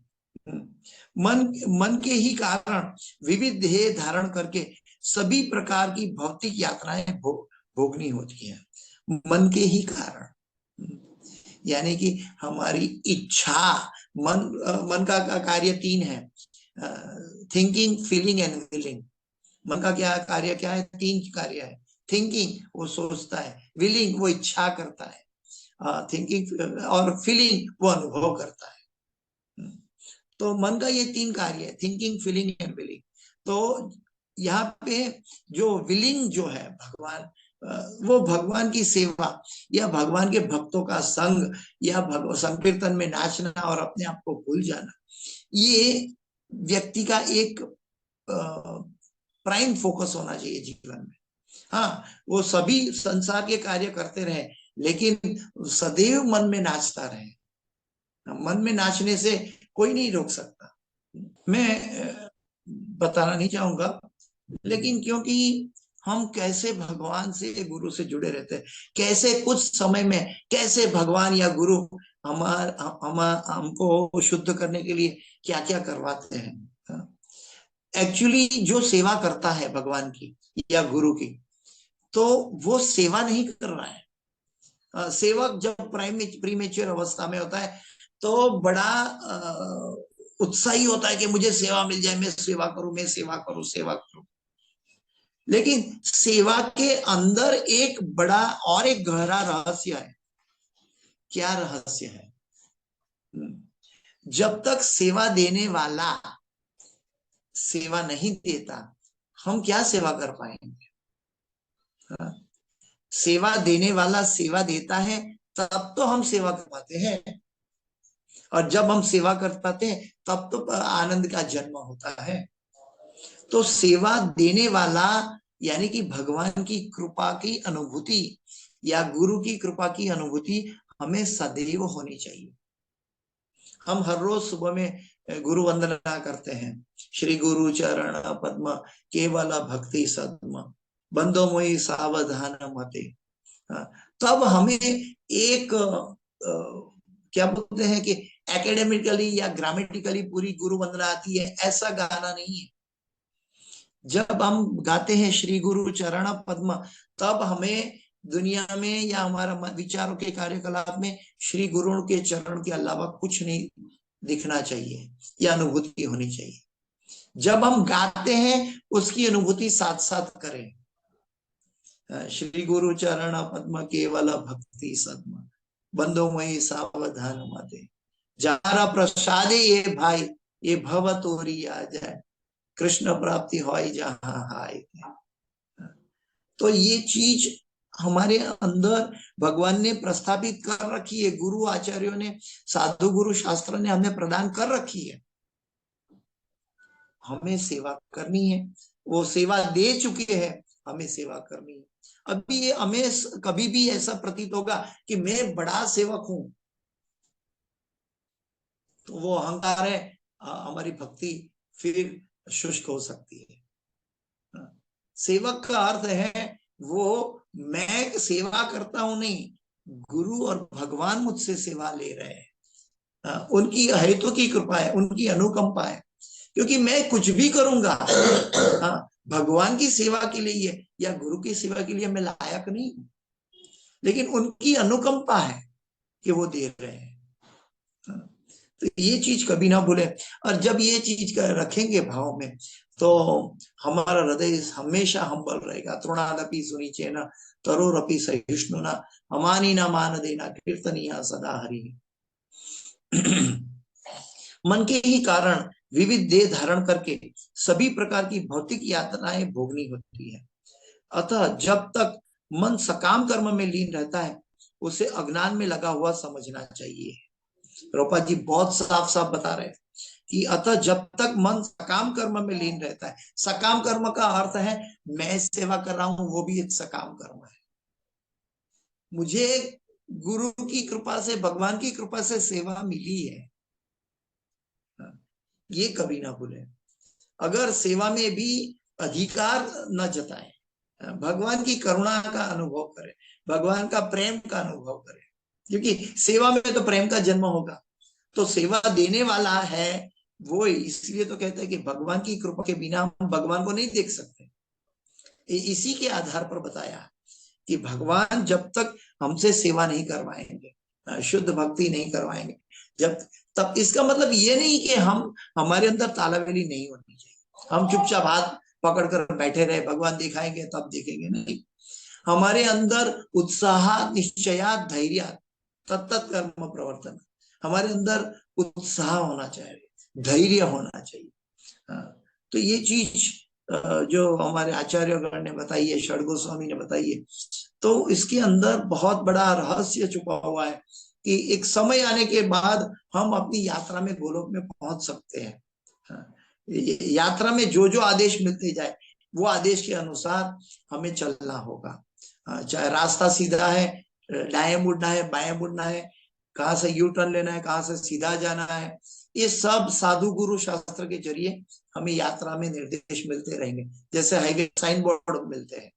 मन के ही कारण विविध ध्येय धारण करके सभी प्रकार की भौतिक यात्राएं भोगनी होती है। मन के ही कारण, यानी कि हमारी इच्छा। मन का कार्य 3 है, थिंकिंग, फीलिंग एंड विलिंग। मन का कार्य क्या है? 3 कार्य है। थिंकिंग, वो सोचता है। विलिंग, वो इच्छा करता है। थिंकिंग और फीलिंग, वो अनुभव करता है। तो मन का ये 3 कार्य है, थिंकिंग, फीलिंग एंड विलिंग। तो यहाँ पे जो विलिंग जो है भगवान, वो भगवान की सेवा या भगवान के भक्तों का संग या संकीर्तन में नाचना और अपने आप को भूल जाना, ये व्यक्ति का एक प्राइम फोकस होना चाहिए जीवन में। हाँ, वो सभी संसार के कार्य करते रहे, लेकिन सदैव मन में नाचता रहे। मन में नाचने से कोई नहीं रोक सकता। मैं बताना नहीं चाहूंगा, लेकिन क्योंकि हम कैसे भगवान से, गुरु से जुड़े रहते हैं, कैसे कुछ समय में कैसे भगवान या गुरु हमको शुद्ध करने के लिए क्या क्या करवाते हैं। एक्चुअली जो सेवा करता है भगवान की या गुरु की, तो वो सेवा नहीं कर रहा है। सेवक जब प्रीमेच्योर अवस्था में होता है तो बड़ा उत्साही होता है कि मुझे सेवा मिल जाए, मैं सेवा करूं, मैं सेवा करूं, सेवा करूं। लेकिन सेवा के अंदर एक बड़ा और एक गहरा रहस्य है। क्या रहस्य है? जब तक सेवा देने वाला सेवा नहीं देता, हम क्या सेवा कर पाएंगे? सेवा देने वाला सेवा देता है तब तो हम सेवा कर पाते हैं, और जब हम सेवा कर पाते हैं तब तो आनंद का जन्म होता है। तो सेवा देने वाला यानी कि भगवान की कृपा की अनुभूति या गुरु की कृपा की अनुभूति हमें सदैव होनी चाहिए। हम हर रोज सुबह में गुरु वंदना करते हैं। श्री गुरु चरण पद्म केवल भक्ति सद्म बंदो मोहि सावधान मते। तब हमें एक क्या बोलते हैं कि एकेडमिकली या ग्रामेटिकली पूरी गुरु वंदना आती है, ऐसा गाना नहीं है। जब हम गाते हैं श्री गुरु चरण पद्म, तब हमें दुनिया में या हमारा विचारों के कार्यकलाप में श्री गुरु के चरण के अलावा कुछ नहीं दिखना चाहिए या अनुभूति होनी चाहिए। जब हम गाते हैं उसकी अनुभूति साथ साथ करें। श्री गुरु चरण पद्म केवल भक्ति सद्म बंदो मई सावधान मते जारा प्रसादे ये भाई ये भव तोरी आ जाए, कृष्ण प्राप्ति हो जहां हाय। तो ये चीज हमारे अंदर भगवान ने प्रस्थापित कर रखी है, गुरु आचार्यों ने, साधु गुरु शास्त्र ने हमें प्रदान कर रखी है। हमें सेवा करनी है, वो सेवा दे चुके हैं, हमें सेवा करनी है। अभी ये हमें कभी भी ऐसा प्रतीत होगा कि मैं बड़ा सेवक हूं, तो वो अहंकार है, हमारी भक्ति फिर शुष्क हो सकती है। सेवक का अर्थ है वो मैं सेवा करता हूं नहीं, गुरु और भगवान मुझसे सेवा ले रहे हैं, उनकी हेतु की कृपा है, उनकी अनुकंपा है। क्योंकि मैं कुछ भी करूंगा, हाँ, भगवान की सेवा के लिए या गुरु की सेवा के लिए मैं लायक नहीं हूं, लेकिन उनकी अनुकंपा है कि वो दे रहे हैं। तो ये चीज कभी ना भूले। और जब ये चीज रखेंगे भाव में, तो हमारा हृदय हमेशा हम्बल रहेगा। तृणादपि सुनिचेन तरोरपि सहिष्णुना अमानी ना मान देना कीर्तनीय सदा हरि। मन के ही कारण विविध देह धारण करके सभी प्रकार की भौतिक यातनाएं भोगनी होती है। अतः जब तक मन सकाम कर्म में लीन रहता है, उसे अज्ञान में लगा हुआ समझना चाहिए। प्रभुपाद जी बहुत साफ साफ बता रहे हैं कि अतः जब तक मन सकाम कर्म में लीन रहता है, सकाम कर्म का अर्थ है मैं सेवा कर रहा हूं, वो भी एक सकाम कर्म है। मुझे गुरु की कृपा से, भगवान की कृपा से सेवा मिली है, ये कभी ना भूले। अगर सेवा में भी अधिकार न जताए, भगवान की करुणा का अनुभव करें, भगवान का प्रेम का अनुभव करें, क्योंकि सेवा में तो प्रेम का जन्म होगा। तो सेवा देने वाला है वो, इसलिए तो कहते हैं कि भगवान की कृपा के बिना हम भगवान को नहीं देख सकते। इसी के आधार पर बताया कि भगवान जब तक हमसे सेवा नहीं करवाएंगे, शुद्ध भक्ति नहीं करवाएंगे, जब तब इसका मतलब ये नहीं कि हम, हमारे अंदर तालावेली नहीं होनी चाहिए, हम चुपचाप हाथ पकड़कर बैठे रहे, भगवान दिखाएंगे तब देखेंगे, नहीं। हमारे अंदर उत्साह, निश्चया, धैर्य, तत्त कर्म प्रवर्तन, हमारे अंदर उत्साह होना चाहिए, धैर्य होना चाहिए। तो ये चीज जो हमारे आचार्यगण ने बताई है, षड गोस्वामी ने बताई है, तो इसके अंदर बहुत बड़ा रहस्य छुपा हुआ है कि एक समय आने के बाद हम अपनी यात्रा में गोलोक में पहुंच सकते हैं। यात्रा में जो जो आदेश मिलते जाए, वो आदेश के अनुसार हमें चलना होगा। चाहे रास्ता सीधा है, दाएं मुड़ना है, बाएं मुड़ना है, कहाँ से यू टर्न लेना है, कहाँ से सीधा जाना है, ये सब साधु गुरु शास्त्र के जरिए हमें यात्रा में निर्देश मिलते रहेंगे, जैसे हाईवे साइन बोर्ड मिलते हैं।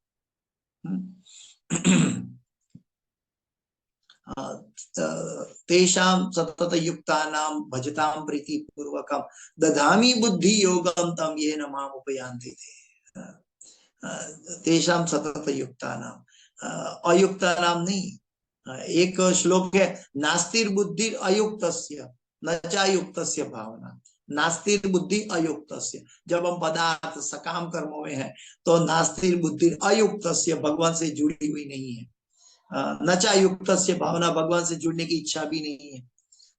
तेषां सतत युक्तानां भजतां प्रीति पूर्वकं दधामि बुद्धि योगं तम येन माम उपयान्ति ते। तेषां सतत युक्तानां, अयुक्तानां नहीं। एक श्लोक है, नास्तिर बुद्धि अयुक्तस्य न चायुक्तस्य भावना। नास्तिर बुद्धि अयुक्तस्य, जब हम पदार्थ सकाम कर्मों में है तो नास्तिर बुद्धि अयुक्तस्य, भगवान से जुड़ी हुई नहीं है। न चायुक्तस्य भावना, भगवान से जुड़ने की इच्छा भी नहीं है।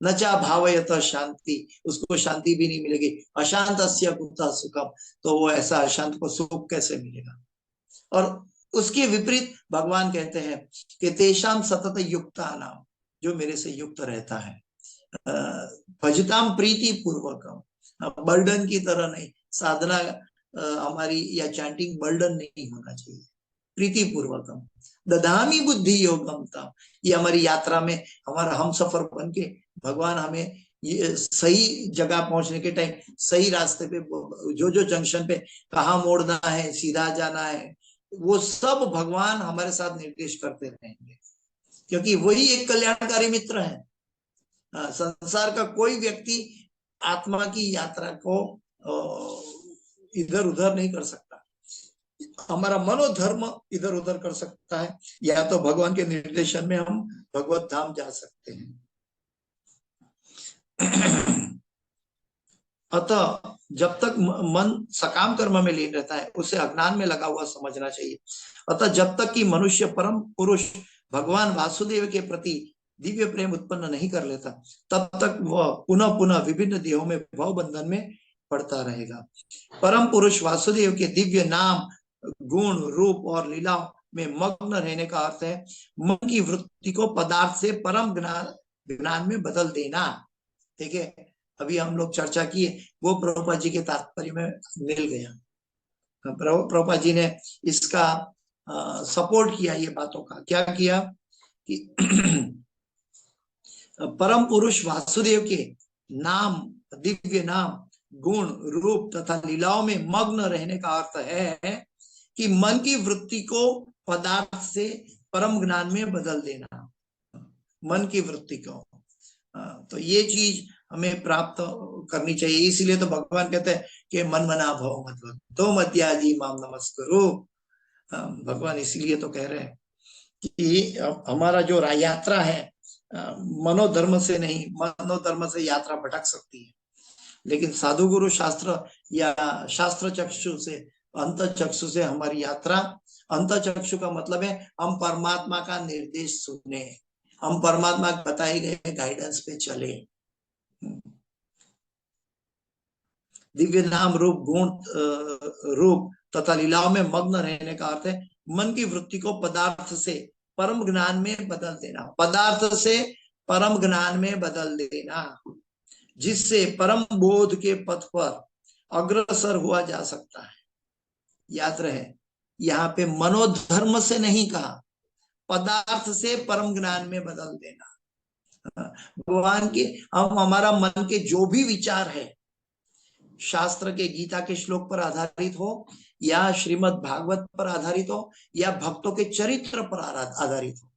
न चा भावयत शांति, उसको शांति भी नहीं मिलेगी। अशांतस्य कुतः सुखम, तो वो ऐसा अशांत को सुख कैसे मिलेगा। और उसके विपरीत भगवान कहते हैं कि तेषाम सतत युक्ता नाम, जो मेरे से युक्त रहता है, भजताम प्रीति पूर्वकम, बर्डन की तरह नहीं। साधना हमारी या चैंटिंग बर्डन नहीं होना चाहिए, प्रीति पूर्वकम। दधामी बुद्धि योगम तम, ये हमारी यात्रा में हमारा हम सफर बन के भगवान हमें ये सही जगह पहुंचने के टाइम, सही रास्ते पे, जो जो जंक्शन पे कहाँ मोड़ना है, सीधा जाना है, वो सब भगवान हमारे साथ निर्देश करते रहेंगे, क्योंकि वही एक कल्याणकारी मित्र है। संसार का कोई व्यक्ति आत्मा की यात्रा को इधर उधर नहीं कर सकता। हमारा मनोधर्म इधर उधर कर सकता है, या तो भगवान के निर्देशन में हम भगवत धाम जा सकते हैं। अतः जब तक मन सकाम कर्म में लीन रहता है, उसे अज्ञान में लगा हुआ समझना चाहिए। अतः जब तक कि मनुष्य परम पुरुष भगवान वासुदेव के प्रति दिव्य प्रेम उत्पन्न नहीं कर लेता, तब तक वह पुनः पुनः विभिन्न देहों में भव बंधन में पड़ता रहेगा। परम पुरुष वासुदेव के दिव्य नाम, गुण, रूप और लीला में मग्न रहने का अर्थ है मन की वृत्ति को पदार्थ से परम ज्ञान में बदल देना। ठीक है, अभी हम लोग चर्चा किए, वो प्रभुपाद जी के तात्पर्य में मिल गया। प्रभुपाद जी ने इसका सपोर्ट किया, ये बातों का क्या किया कि परम पुरुष वासुदेव के नाम, दिव्य नाम, गुण, रूप तथा लीलाओं में मग्न रहने का अर्थ है कि मन की वृत्ति को पदार्थ से परम ज्ञान में बदल देना, मन की वृत्ति को। तो ये चीज हमें प्राप्त करनी चाहिए। इसीलिए तो भगवान कहते हैं कि मन मना भव मत तो मत्याजी माम नमस्करो। भगवान इसीलिए तो कह रहे हैं कि हमारा जो यात्रा है मनोधर्म से नहीं, मनोधर्म से यात्रा भटक सकती है, लेकिन साधु गुरु शास्त्र या शास्त्र चक्षु से, अंत चक्षु से हमारी यात्रा, अंत चक्षु का मतलब है हम परमात्मा का निर्देश सुने, हम परमात्मा के बताए गए गाइडेंस पे चले। दिव्य नाम, रूप, गुण, रूप तथा लीलाओं में मग्न रहने का अर्थ है मन की वृत्ति को पदार्थ से परम ज्ञान में बदल देना, पदार्थ से परम ज्ञान में बदल देना, जिससे परम बोध के पथ पर अग्रसर हुआ जा सकता है। याद रहे, यहाँ पे मनोधर्म से नहीं कहा, पदार्थ से परम ज्ञान में बदल देना। भगवान के, हम हमारा मन के जो भी विचार है, शास्त्र के, गीता के श्लोक पर आधारित हो या श्रीमद् भागवत पर आधारित हो या भक्तों के चरित्र पर आधारित हो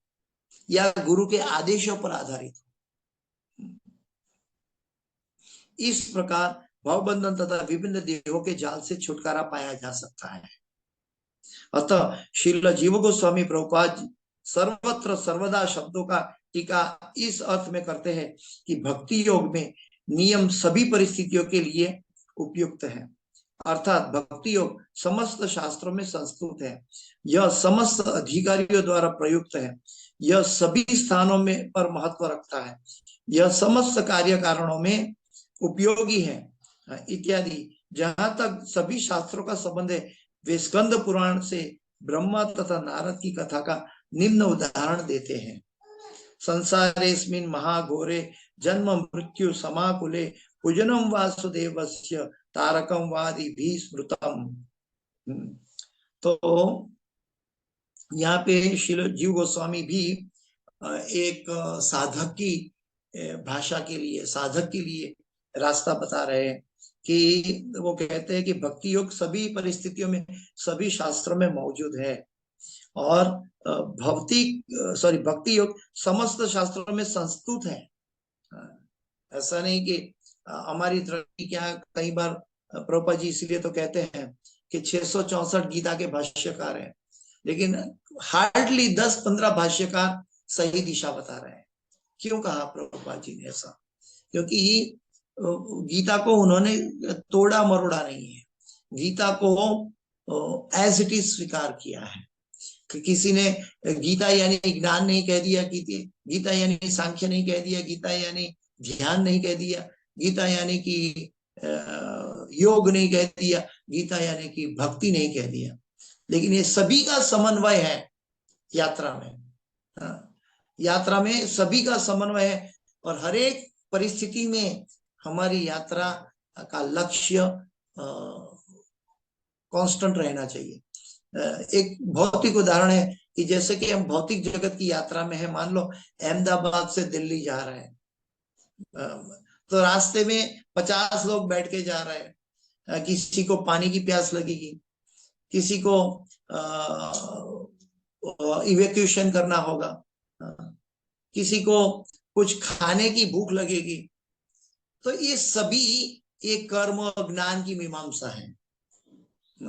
या गुरु के आदेशों पर आधारित हो, इस प्रकार भवबंधन तथा विभिन्न देहों के जाल से छुटकारा पाया जा सकता है। अतः श्रील जीव गोस्वामी प्रभुपाद सर्वत्र सर्वदा शब्दों का टीका इस अर्थ में करते हैं कि भक्ति योग में नियम सभी परिस्थितियों के लिए उपयुक्त है, अर्थात भक्ति योग समस्त शास्त्रों में संस्तुत है, यह समस्त अधिकारियों द्वारा प्रयुक्त है, यह सभी स्थानों में पर महत्व रखता है, यह समस्त कार्य कारणों में उपयोगी है इत्यादि। जहां तक सभी शास्त्रों का संबंध है, वे स्कंद पुराण से ब्रह्मा तथा नारद की कथा का निम्न उदाहरण देते हैं। संसारेस्मिन् महाघोरे जन्म मृत्यु समाकुले पूजनम वासुदेवस्य तारकम वादि भी स्मृतम। तो यहाँ पे श्रील जीव गोस्वामी भी एक साधक की भाषा के लिए, साधक के लिए रास्ता बता रहे हैं कि वो कहते हैं कि भक्ति योग सभी परिस्थितियों में सभी शास्त्रों में मौजूद है और भक्ति योग समस्त शास्त्रों में संस्तुत है। ऐसा नहीं कि हमारी दृष्टि, क्या कई बार प्रभुपाद जी इसीलिए तो कहते हैं कि 664 गीता के भाष्यकार हैं, लेकिन हार्डली 10-15 भाष्यकार सही दिशा बता रहे हैं। क्यों कहा प्रभुपाद जी ने ऐसा? क्योंकि गीता को उन्होंने तोड़ा मरोड़ा नहीं है, गीता को एज इट इज स्वीकार किया है। किसी ने गीता यानी ज्ञान नहीं कह दिया, गीता यानी सांख्य नहीं कह दिया, गीता यानी ध्यान नहीं कह दिया, गीता यानी कि योग नहीं कह दिया, गीता यानी कि भक्ति नहीं कह दिया, लेकिन ये सभी का समन्वय है यात्रा में। यात्रा में सभी का समन्वय है और हर एक परिस्थिति में हमारी यात्रा का लक्ष्य कांस्टेंट रहना चाहिए। एक भौतिक उदाहरण है कि जैसे कि हम भौतिक जगत की यात्रा में है, मान लो अहमदाबाद से दिल्ली जा रहे हैं, तो रास्ते में 50 लोग बैठ के जा रहे हैं, किसी को पानी की प्यास लगेगी, किसी को इवैक्यूएशन करना होगा, किसी को कुछ खाने की भूख लगेगी। तो ये सभी एक कर्म और ज्ञान की मीमांसा है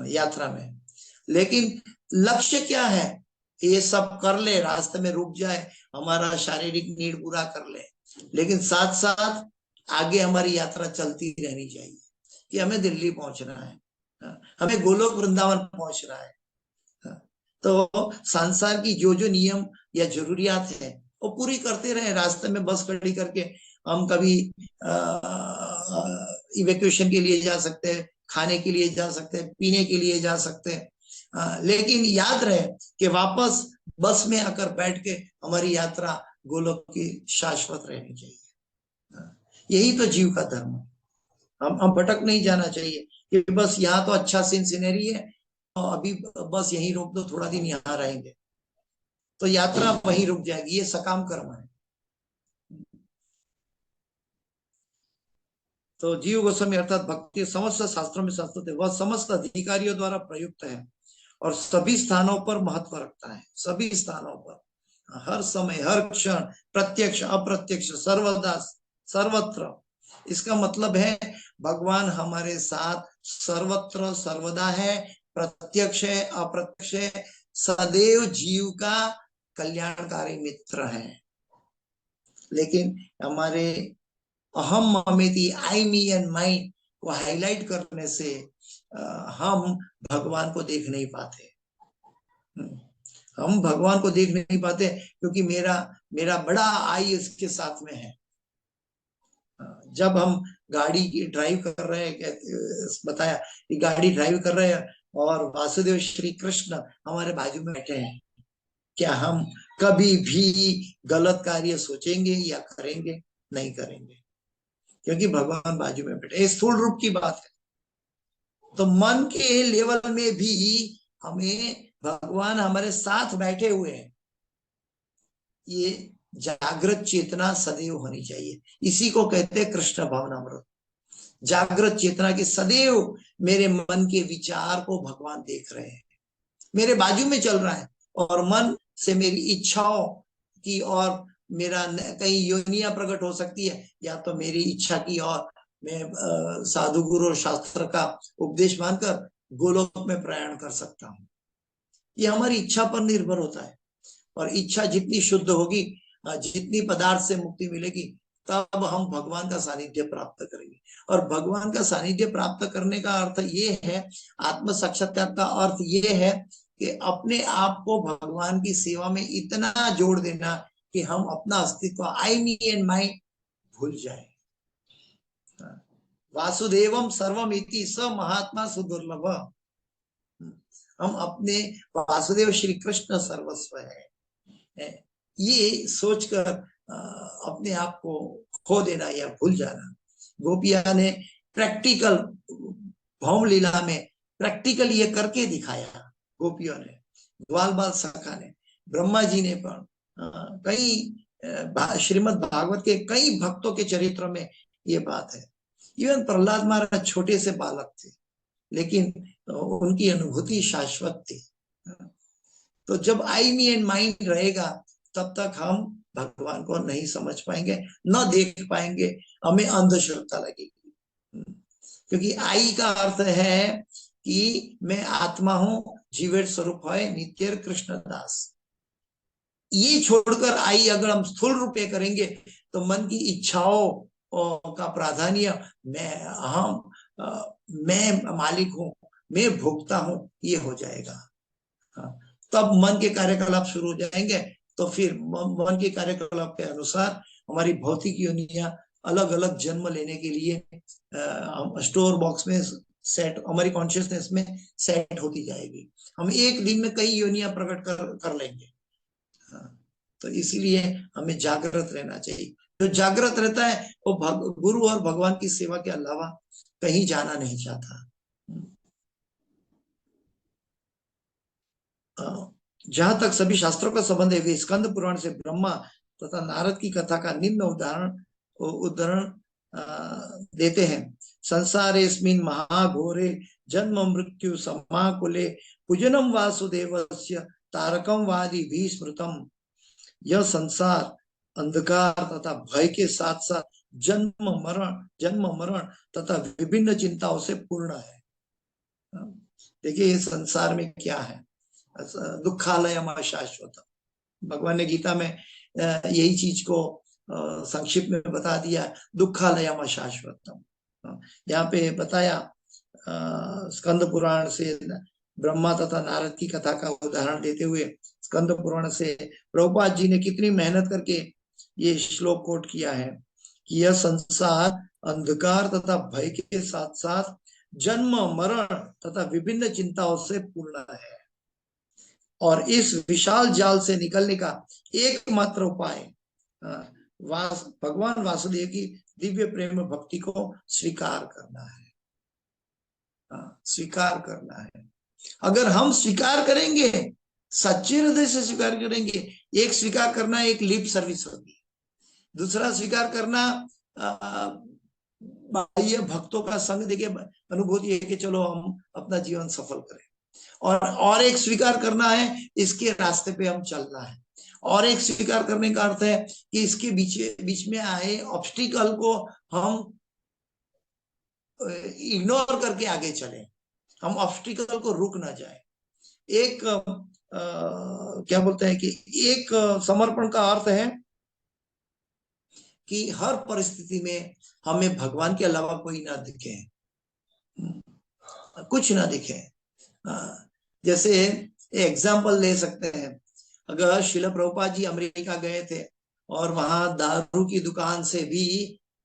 यात्रा में। लेकिन लक्ष्य क्या है? ये सब कर ले, रास्ते में रुक जाए, हमारा शारीरिक नीड पूरा कर ले, लेकिन साथ साथ आगे हमारी यात्रा चलती रहनी चाहिए कि हमें दिल्ली पहुंचना है, हमें गोलोक वृंदावन पहुंचना है। तो संसार की जो जो नियम या जरूरियात है वो पूरी करते रहे। रास्ते में बस खड़ी करके हम कभी इवैक्यूएशन के लिए जा सकते हैं, खाने के लिए जा सकते हैं, पीने के लिए जा सकते हैं, लेकिन याद रहे कि वापस बस में आकर बैठ के हमारी यात्रा गोलोक की शाश्वत रहनी चाहिए। यही तो जीव का धर्म है। हम भटक नहीं जाना चाहिए कि बस यहाँ तो अच्छा सीनरी है और अभी बस यहीं रोक दो, थोड़ा दिन यहाँ रहेंगे, तो यात्रा वहीं रुक जाएगी। ये सकाम कर्म है। तो जीव गोस्वामी अर्थात भक्ति समस्त शास्त्रों में संस्तुत है, वह समस्त अधिकारियों द्वारा प्रयुक्त है और सभी स्थानों पर महत्व रखता है। सभी स्थानों पर, हर समय, हर क्षण, प्रत्यक्ष अप्रत्यक्ष, सर्वदा सर्वत्र। इसका मतलब है भगवान हमारे साथ सर्वत्र सर्वदा है, प्रत्यक्ष है अप्रत्यक्ष है, सदैव जीव का कल्याणकारी मित्र है। लेकिन हमारे अहम ममेती, आई मी एंड माइन को हाईलाइट करने से हम भगवान को देख नहीं पाते। हम भगवान को देख नहीं पाते क्योंकि मेरा मेरा बड़ा आई इसके साथ में है। जब हम गाड़ी की ड्राइव कर रहे हैं, बताया कि गाड़ी ड्राइव कर रहे हैं और वासुदेव श्री कृष्ण हमारे बाजू में बैठे हैं, क्या हम कभी भी गलत कार्य सोचेंगे या करेंगे? नहीं करेंगे, क्योंकि भगवान बाजू में बैठे। स्थूल रूप की बात है। तो मन के लेवल में भी हमें भगवान हमारे साथ बैठे हुए हैं, ये जागृत चेतना सदैव होनी चाहिए। इसी को कहते हैं कृष्ण भावनामृत। जागृत चेतना की सदैव मेरे मन के विचार को भगवान देख रहे हैं, मेरे बाजू में चल रहा है और मन से मेरी इच्छाओं की और मेरा कई योनियां प्रकट हो सकती है, या तो मेरी इच्छा की और मैं साधु गुरु और शास्त्र का उपदेश मानकर गोलोक में प्रयाण कर सकता हूँ। ये हमारी इच्छा पर निर्भर होता है, और इच्छा जितनी शुद्ध होगी, जितनी पदार्थ से मुक्ति मिलेगी, तब हम भगवान का सानिध्य प्राप्त करेंगे। और भगवान का सानिध्य प्राप्त करने का अर्थ ये है, आत्म साक्षात्कार का अर्थ ये है कि अपने आप को भगवान की सेवा में इतना जोड़ देना कि हम अपना अस्तित्व, आई मी एंड माई, भूल जाए। वासुदेवम सर्वमिति स महात्मा सुदुर्लभ। हम अपने वासुदेव श्री कृष्ण सर्वस्व है, ये सोचकर अपने आप को खो देना या भूल जाना। गोपिया ने प्रैक्टिकल, भौम लीला में प्रैक्टिकल ये करके दिखाया। गोपियों ने, ग्वाल बाल सखा ने, ब्रह्मा जी ने, पर कई श्रीमद् भागवत के कई भक्तों के चरित्र में ये बात है। इवन प्रहलाद महाराज छोटे से बालक थे, लेकिन उनकी अनुभूति शाश्वत थी। तो जब आई मी एंड माइंड रहेगा, तब तक हम भगवान को नहीं समझ पाएंगे, न देख पाएंगे, हमें अंधश्रद्धा लगेगी। क्योंकि आई का अर्थ है कि मैं आत्मा हूं, जीवेट स्वरूप है नित्य कृष्ण दास। ये छोड़कर आई अगर हम स्थूल रूप में करेंगे तो मन की इच्छाओं का प्राधान्य, मैं मालिक हूं, मैं भोगता हूं, ये हो जाएगा। तब मन के कार्यकलाप शुरू हो जाएंगे। तो फिर मन के कार्यकलाप के अनुसार हमारी भौतिक योनियां अलग अलग जन्म लेने के लिए हम स्टोर बॉक्स में सेट, हमारी कॉन्शियसनेस में सेट होती जाएगी। हम एक दिन में कई योनियां प्रकट कर लेंगे। तो इसीलिए हमें जागृत रहना चाहिए। जो जागृत रहता है वो गुरु और भगवान की सेवा के अलावा कहीं जाना नहीं चाहता। जहां तक सभी शास्त्रों का संबंध है, वे स्कंद पुराण से ब्रह्मा तथा नारद की कथा का निम्न उदाहरण देते हैं। संसारेस्मिन् महाघोरे जन्म मृत्यु समाकुले पूजनम वासुदेवस्य तारकम वादि भी स्मृतम। यह संसार अंधकार तथा भय के साथ साथ जन्म मरण तथा विभिन्न चिंताओं से पूर्ण है। देखिए ये संसार में क्या है, दुखालयम शाश्वत। भगवान ने गीता में यही चीज को संक्षिप्त में बता दिया, दुखालयम शाश्वतम। यहाँ पे बताया स्कंद पुराण से ब्रह्मा तथा नारद की कथा का उदाहरण देते हुए स्कंद पुराण से प्रभुपाद जी ने कितनी मेहनत करके ये श्लोक कोट किया है कि यह संसार अंधकार तथा भय के साथ साथ जन्म मरण तथा विभिन्न चिंताओं से पूर्ण है और इस विशाल जाल से निकलने का एकमात्र उपाय भगवान वासुदेव की दिव्य प्रेम भक्ति को स्वीकार करना है। स्वीकार करना है। अगर हम स्वीकार करेंगे, सच्चे हृदय से स्वीकार करेंगे, एक स्वीकार करना एक लिप सर्विस होगी, दूसरा स्वीकार करना बाह्य भक्तों का संग देके अनुभूति है कि चलो हम अपना जीवन सफल करें, और एक स्वीकार करना है इसके रास्ते पे हम चलना है, और एक स्वीकार करने का अर्थ है कि इसके बीच में आए ऑब्स्टिकल को हम इग्नोर करके आगे चले, हम ऑब्स्टिकल को रुक ना जाए। एक क्या बोलते हैं कि एक समर्पण का अर्थ है कि हर परिस्थिति में हमें भगवान के अलावा कोई ना दिखे, कुछ ना दिखे। जैसे एग्जाम्पल ले सकते हैं, अगर शिल प्रभुपाद जी अमेरिका गए थे और वहां दारू की दुकान से भी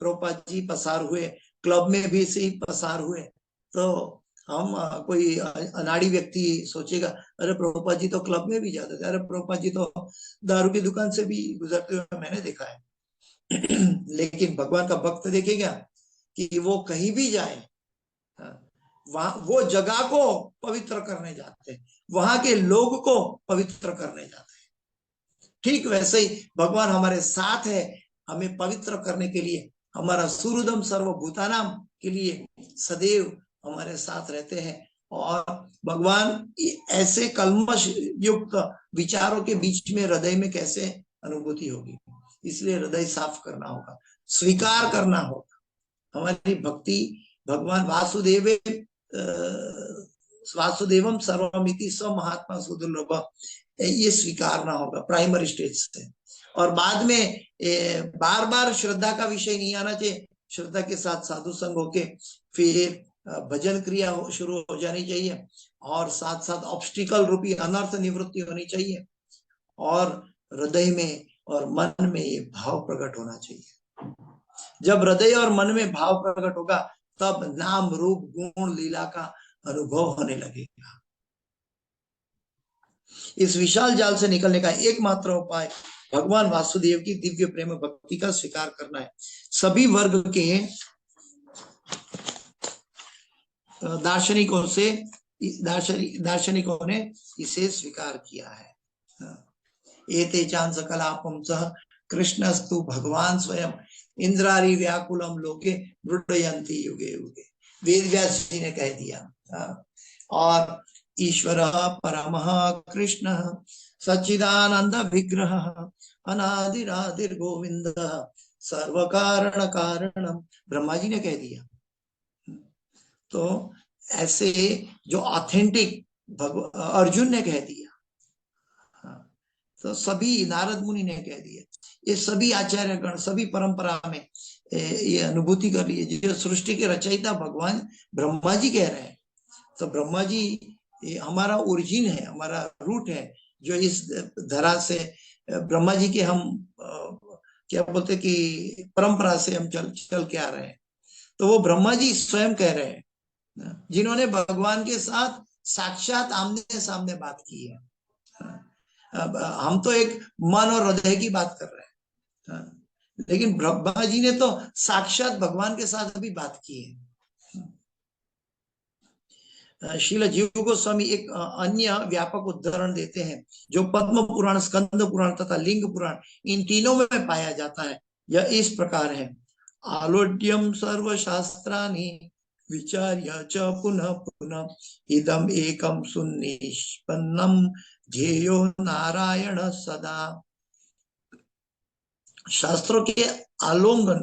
प्रभुपाद जी पसार हुए, क्लब में भी से ही पसार हुए, तो हम कोई अनाड़ी व्यक्ति सोचेगा अरे प्रभुपाद जी तो क्लब में भी जाते थे, अरे प्रभुपाद जी तो दारू की दुकान से भी गुजरते हुए मैंने देखा है। लेकिन भगवान का भक्त देखेगा कि वो कहीं भी जाए, वहां वो जगह को पवित्र करने जाते हैं, वहां के लोग को पवित्र करने जाते हैं। ठीक वैसे ही भगवान हमारे साथ है, हमें पवित्र करने के लिए, हमारा सुहृदम सर्वभूतानाम के लिए सदैव हमारे साथ रहते हैं। और भगवान ऐसे कल्मश युक्त विचारों के बीच में हृदय में कैसे अनुभूति होगी, इसलिए हृदय साफ करना होगा, स्वीकार करना होगा। हमारी भक्ति भगवान वासुदेवम सर्वमिति स महात्मा सुदुर्लभ, ये स्वीकारना होगा प्राइमरी स्टेज से। और बाद में बार बार श्रद्धा का विषय नहीं आना चाहिए, श्रद्धा के साथ साधु संग होके फिर भजन क्रिया शुरू हो जानी चाहिए, और साथ साथ ऑब्स्टिकल रूपी अनर्थ निवृत्ति होनी चाहिए, और हृदय में और मन में ये भाव प्रकट होना चाहिए। जब हृदय और मन में भाव प्रकट होगा तब नाम रूप गुण लीला का अनुभव होने लगेगा। इस विशाल जाल से निकलने का एकमात्र उपाय भगवान वासुदेव की दिव्य प्रेम भक्ति का स्वीकार करना है। सभी वर्ग के दार्शनिकों ने इसे स्वीकार किया है। एते चान सकलापम सह कृष्णस्तु भगवान स्वयं इंद्रारी व्याकुलम लोके मृडयंती युगे युगे, वेद व्यास जी ने कह दिया। और ईश्वर परमः कृष्ण सच्चिदानंद विग्रह अनादिरादिर गोविंद सर्व कारण कारणम, ब्रह्मा जी ने कह दिया। तो ऐसे जो ऑथेंटिक अर्जुन ने कह दिया, तो सभी नारद मुनि ने कह दिया, ये सभी आचार्य गण सभी परंपरा में ये अनुभूति कर ली, जो सृष्टि के रचयिता भगवान ब्रह्मा जी कह रहे हैं। तो ब्रह्मा जी हमारा ओरिजिन है, हमारा रूट है, जो इस धरा से ब्रह्मा जी के हम क्या बोलते कि परंपरा से हम चल के आ रहे हैं। तो वो ब्रह्मा जी स्वयं कह रहे हैं, जिन्होंने भगवान के साथ साक्षात आमने सामने बात की है। अब हम तो एक मन और हृदय की बात कर रहे हैं, लेकिन ब्रह्मा जी ने तो साक्षात भगवान के साथ भी बात की है। शील जीव गोस्वामी एक अन्य व्यापक उदाहरण देते हैं, जो पद्म पुराण, स्कंद पुराण तथा लिंग पुराण, इन तीनों में पाया जाता है। यह इस प्रकार है। आलोड्यम सर्वशास्त्राणि विचार्य च पुनः पुनः इदम एकम सुनिष्पन्नम ध्येयो नारायण सदा। शास्त्रों के आलोंगन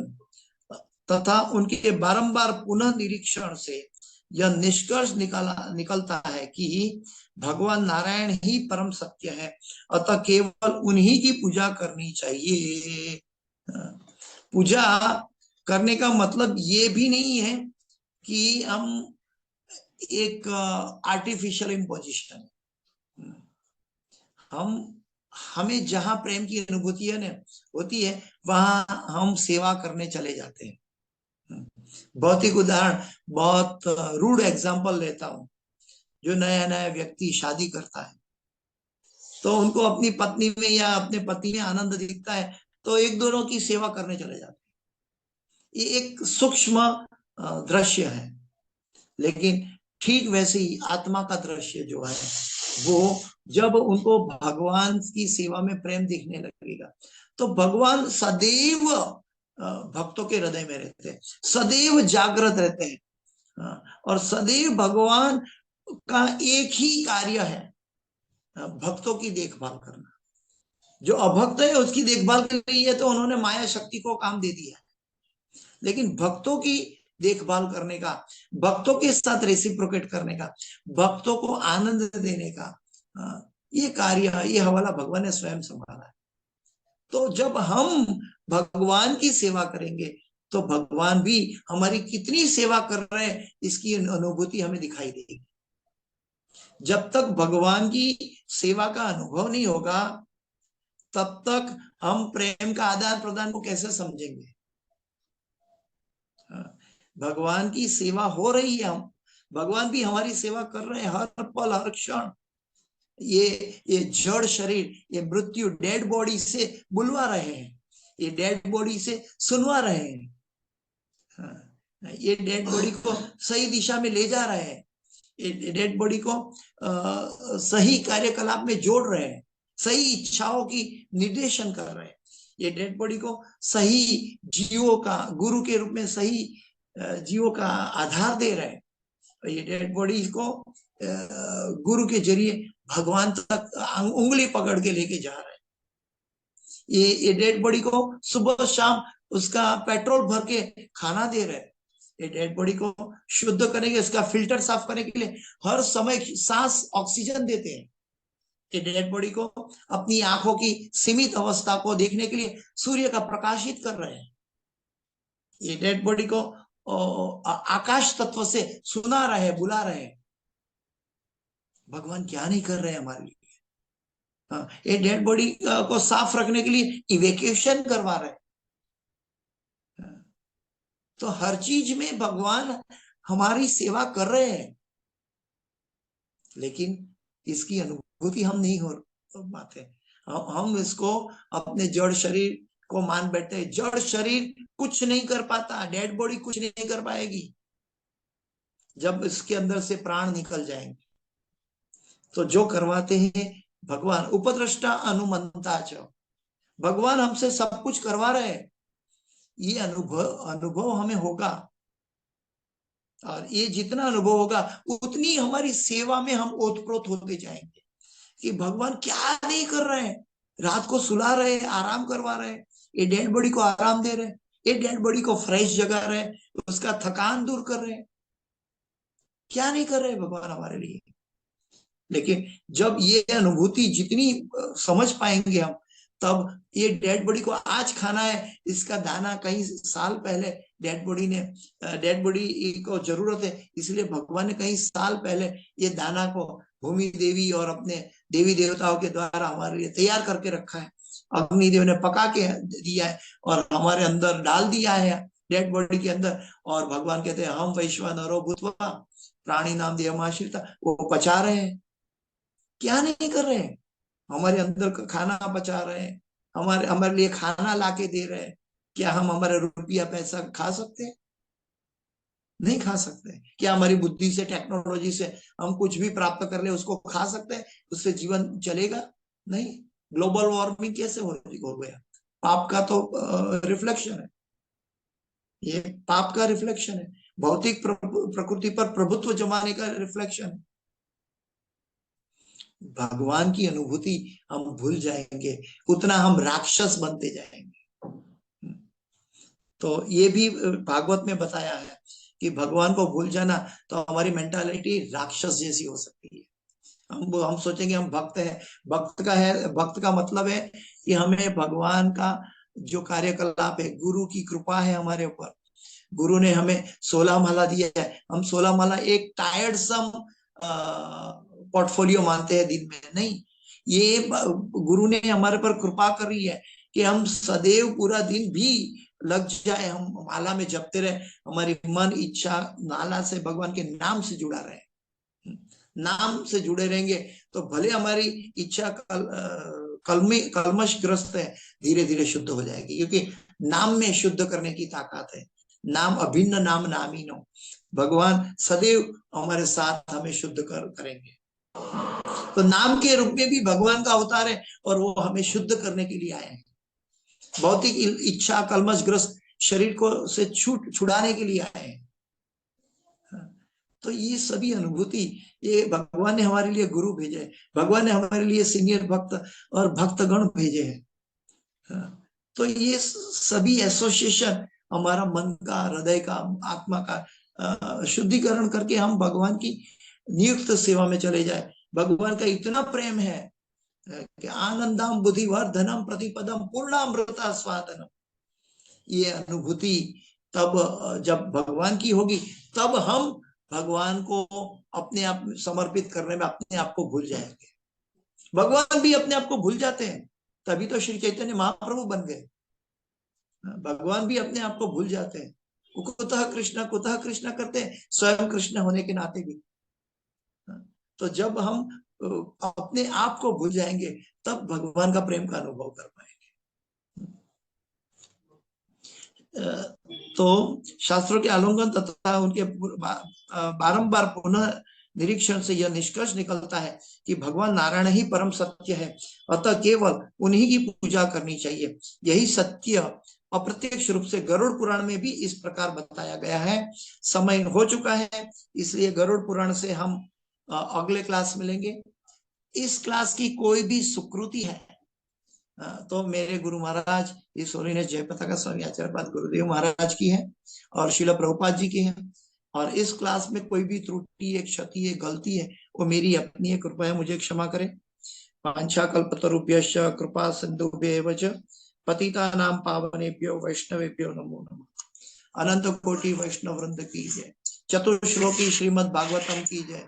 तथा उनके बारंबार पुनः निरीक्षण से यह निष्कर्ष निकलता है कि भगवान नारायण ही परम सत्य है, अतः केवल उन्हीं की पूजा करनी चाहिए। पूजा करने का मतलब ये भी नहीं है कि हम एक आर्टिफिशियल इम्पोजिशन है। हमें जहां प्रेम की अनुभूति है होती है, वहां हम सेवा करने चले जाते हैं। भौतिक उदाहरण, बहुत रूड एग्जांपल लेता हूं। जो नया नया व्यक्ति शादी करता है, तो उनको अपनी पत्नी में या अपने पति में आनंद दिखता है, तो एक दोनों की सेवा करने चले जाते हैं। ये एक सूक्ष्म दृश्य है, लेकिन ठीक वैसे ही आत्मा का दृश्य जो है, वो जब उनको भगवान की सेवा में प्रेम दिखने लगेगा, तो भगवान सदैव भक्तों के हृदय में रहते हैं, सदैव जागृत रहते हैं। और सदैव भगवान का एक ही कार्य है, भक्तों की देखभाल करना। जो अभक्त है उसकी देखभाल के लिए तो उन्होंने माया शक्ति को काम दे दिया, लेकिन भक्तों की देखभाल करने का, भक्तों के साथ रेसिप्रोकेट करने का, भक्तों को आनंद देने का, ये कार्य है, ये हवाला भगवान ने स्वयं संभाला है। तो जब हम भगवान की सेवा करेंगे, तो भगवान भी हमारी कितनी सेवा कर रहे हैं इसकी अनुभूति हमें दिखाई देगी। जब तक भगवान की सेवा का अनुभव नहीं होगा, तब तक हम प्रेम का आदान प्रदान को कैसे समझेंगे। भगवान की सेवा हो रही है, हम भगवान भी हमारी सेवा कर रहे हैं हर पल हर क्षण। ये जड़ शरीर, ये मृत्यु डेड बॉडी से बुलवा रहे हैं, ये डेड बॉडी से सुनवा रहे हैं, ये डेड बॉडी को सही दिशा में ले जा रहे हैं, ये डेड बॉडी को सही कार्यकलाप में जोड़ रहे हैं, सही इच्छाओं की निर्देशन कर रहे हैं, ये डेड बॉडी को सही जीवों का गुरु के रूप में सही जीवों का आधार दे रहे हैं। ये डेड बॉडी को गुरु के जरिए भगवान तक उंगली पकड़ के लेके जा रहे हैं। ये डेड बॉडी को सुबह शाम उसका पेट्रोल भर के खाना दे रहे हैं। ये डेड बॉडी को शुद्ध करेंगे, उसका फिल्टर साफ करने के लिए हर समय सांस ऑक्सीजन देते हैं। ये डेड बॉडी को अपनी आंखों की सीमित अवस्था को देखने के लिए सूर्य का प्रकाशित कर रहे हैं। ये डेड बॉडी को आकाश तत्व से सुना रहे, बुला रहे हैं। भगवान क्या नहीं कर रहे हैं हमारे लिए। ये डेड बॉडी को साफ रखने के लिए इवेक्यूएशन करवा रहे हैं। तो हर चीज में भगवान हमारी सेवा कर रहे हैं, लेकिन इसकी अनुभूति हम नहीं हो पाते। हम इसको अपने जड़ शरीर को मान बैठते हैं। जड़ शरीर कुछ नहीं कर पाता, डेड बॉडी कुछ नहीं कर पाएगी। जब इसके अंदर से प्राण निकल जाएंगे, तो जो करवाते हैं भगवान, उपद्रष्टा अनुमंता च, भगवान हमसे सब कुछ करवा रहे हैं। ये अनुभव हमें होगा, और ये जितना अनुभव होगा उतनी हमारी सेवा में हम ओतप्रोत होते जाएंगे कि भगवान क्या नहीं कर रहे हैं। रात को सुला रहे हैं, आराम करवा रहे हैं, ये डेड बॉडी को आराम दे रहे हैं, ये डेड बॉडी को फ्रेश जगा रहे हैं, उसका थकान दूर कर रहे हैं। क्या नहीं कर रहे हैं भगवान हमारे लिए। लेकिन जब ये अनुभूति जितनी समझ पाएंगे हम, तब ये डेड बॉडी को आज खाना है, इसका दाना कई साल पहले डेड बॉडी को जरूरत है, इसलिए भगवान ने कई साल पहले ये दाना को भूमि देवी और अपने देवी देवताओं के द्वारा हमारे लिए तैयार करके रखा है। अग्निदेव ने पका के दिया है और हमारे अंदर डाल दिया है, डेड बॉडी के अंदर। और भगवान कहते हैं हम वैश्वानरो भूत्वा प्राणी नाम देहमाश्रिता, वो पचा रहे हैं। क्या नहीं कर रहे हैं, हमारे अंदर का खाना पचा रहे हैं, हमारे लिए खाना लाके दे रहे हैं। क्या हम हमारे रुपया पैसा खा सकते हैं? नहीं खा सकते। क्या हमारी बुद्धि से, टेक्नोलॉजी से हम कुछ भी प्राप्त कर ले उसको खा सकते हैं, उससे जीवन चलेगा? नहीं। ग्लोबल वार्मिंग कैसे हो गया? पाप का तो रिफ्लेक्शन है, ये पाप का रिफ्लेक्शन है, भौतिक प्रकृति पर प्रभुत्व जमाने का रिफ्लेक्शन है। भगवान की अनुभूति हम भूल जाएंगे, उतना हम राक्षस बनते जाएंगे। तो ये भी भागवत में बताया है कि भगवान को भूल जाना तो हमारी मेंटालिटी राक्षस जैसी हो सकती है। हम सोचेंगे हम भक्त हैं। भक्त का मतलब है कि हमें भगवान का जो कार्यकलाप है, गुरु की कृपा है हमारे ऊपर, गुरु ने हमें 16 माला दिया है, हम 16 माला एक टायर्ड सम पोर्टफोलियो मानते हैं दिन में, नहीं। ये गुरु ने हमारे पर कृपा करी है कि हम सदैव पूरा दिन भी लग जाए, हम माला में जपते रहे, हमारी मन इच्छा नाला से भगवान के नाम से जुड़ा रहे। नाम से जुड़े रहेंगे तो भले हमारी इच्छा कलमशग्रस्त है, धीरे धीरे शुद्ध हो जाएगी, क्योंकि नाम में शुद्ध करने की ताकत है। नाम अभिन्न नाम नामीनो, भगवान सदैव हमारे साथ हमें शुद्ध करेंगे। तो नाम के रूप में भी भगवान का अवतार है और वो हमें शुद्ध करने के लिए आए हैं। भौतिक इच्छा कलमशग्रस्त शरीर को से छुड़ाने के लिए आए हैं। तो ये सभी अनुभूति, ये भगवान ने हमारे लिए गुरु भेजे, भगवान ने हमारे लिए सीनियर भक्त और भक्तगण भेजे हैं। तो ये सभी एसोसिएशन हमारा मन का, हृदय का, आत्मा का शुद्धिकरण करके हम भगवान की नियुक्त सेवा में चले जाए। भगवान का इतना प्रेम है कि आनंदम बुद्धिवर्धनम प्रतिपदम पूर्णामृता स्वादनम, ये अनुभूति तब जब भगवान की होगी तब हम भगवान को अपने आप समर्पित करने में अपने आप को भूल जाएंगे। भगवान भी अपने आप को भूल जाते हैं, तभी तो श्री चैतन्य महाप्रभु बन गए। भगवान भी अपने आप को भूल जाते हैं, कुतः कृष्णा करते हैं, स्वयं कृष्ण होने के नाते भी। तो जब हम अपने आप को भूल जाएंगे तब भगवान का प्रेम का अनुभव कर पाएंगे। तो शास्त्रों के आलोकन तथा उनके बारंबार पुनः निरीक्षण से यह निष्कर्ष निकलता है कि भगवान नारायण ही परम सत्य है, अतः केवल उन्हीं की पूजा करनी चाहिए। यही सत्य अप्रत्यक्ष रूप से गरुड़ पुराण में भी इस प्रकार बताया गया है। समय हो चुका है, इसलिए गरुड़ पुराण से हम अगले क्लास में मिलेंगे। इस क्लास की कोई भी सुकृति है तो मेरे गुरु महाराज इस होली जयपताका स्वामी आचार्यपाद गुरुदेव महाराज की है और शिला प्रभुपाद जी की है। और इस क्लास में कोई भी त्रुटि है, क्षति है, गलती है, वो मेरी अपनी है, कृपया मुझे क्षमा करें। पांचा कल्पतरुभ्यश्च कृपा सिंधुभ्येव च पतितानां पावनेभ्यो वैष्णवेभ्यो नमो नमः। अनंत कोटि वैष्णव वृंद की जय। चतुश्लोकी श्रीमद् भागवतम की जय।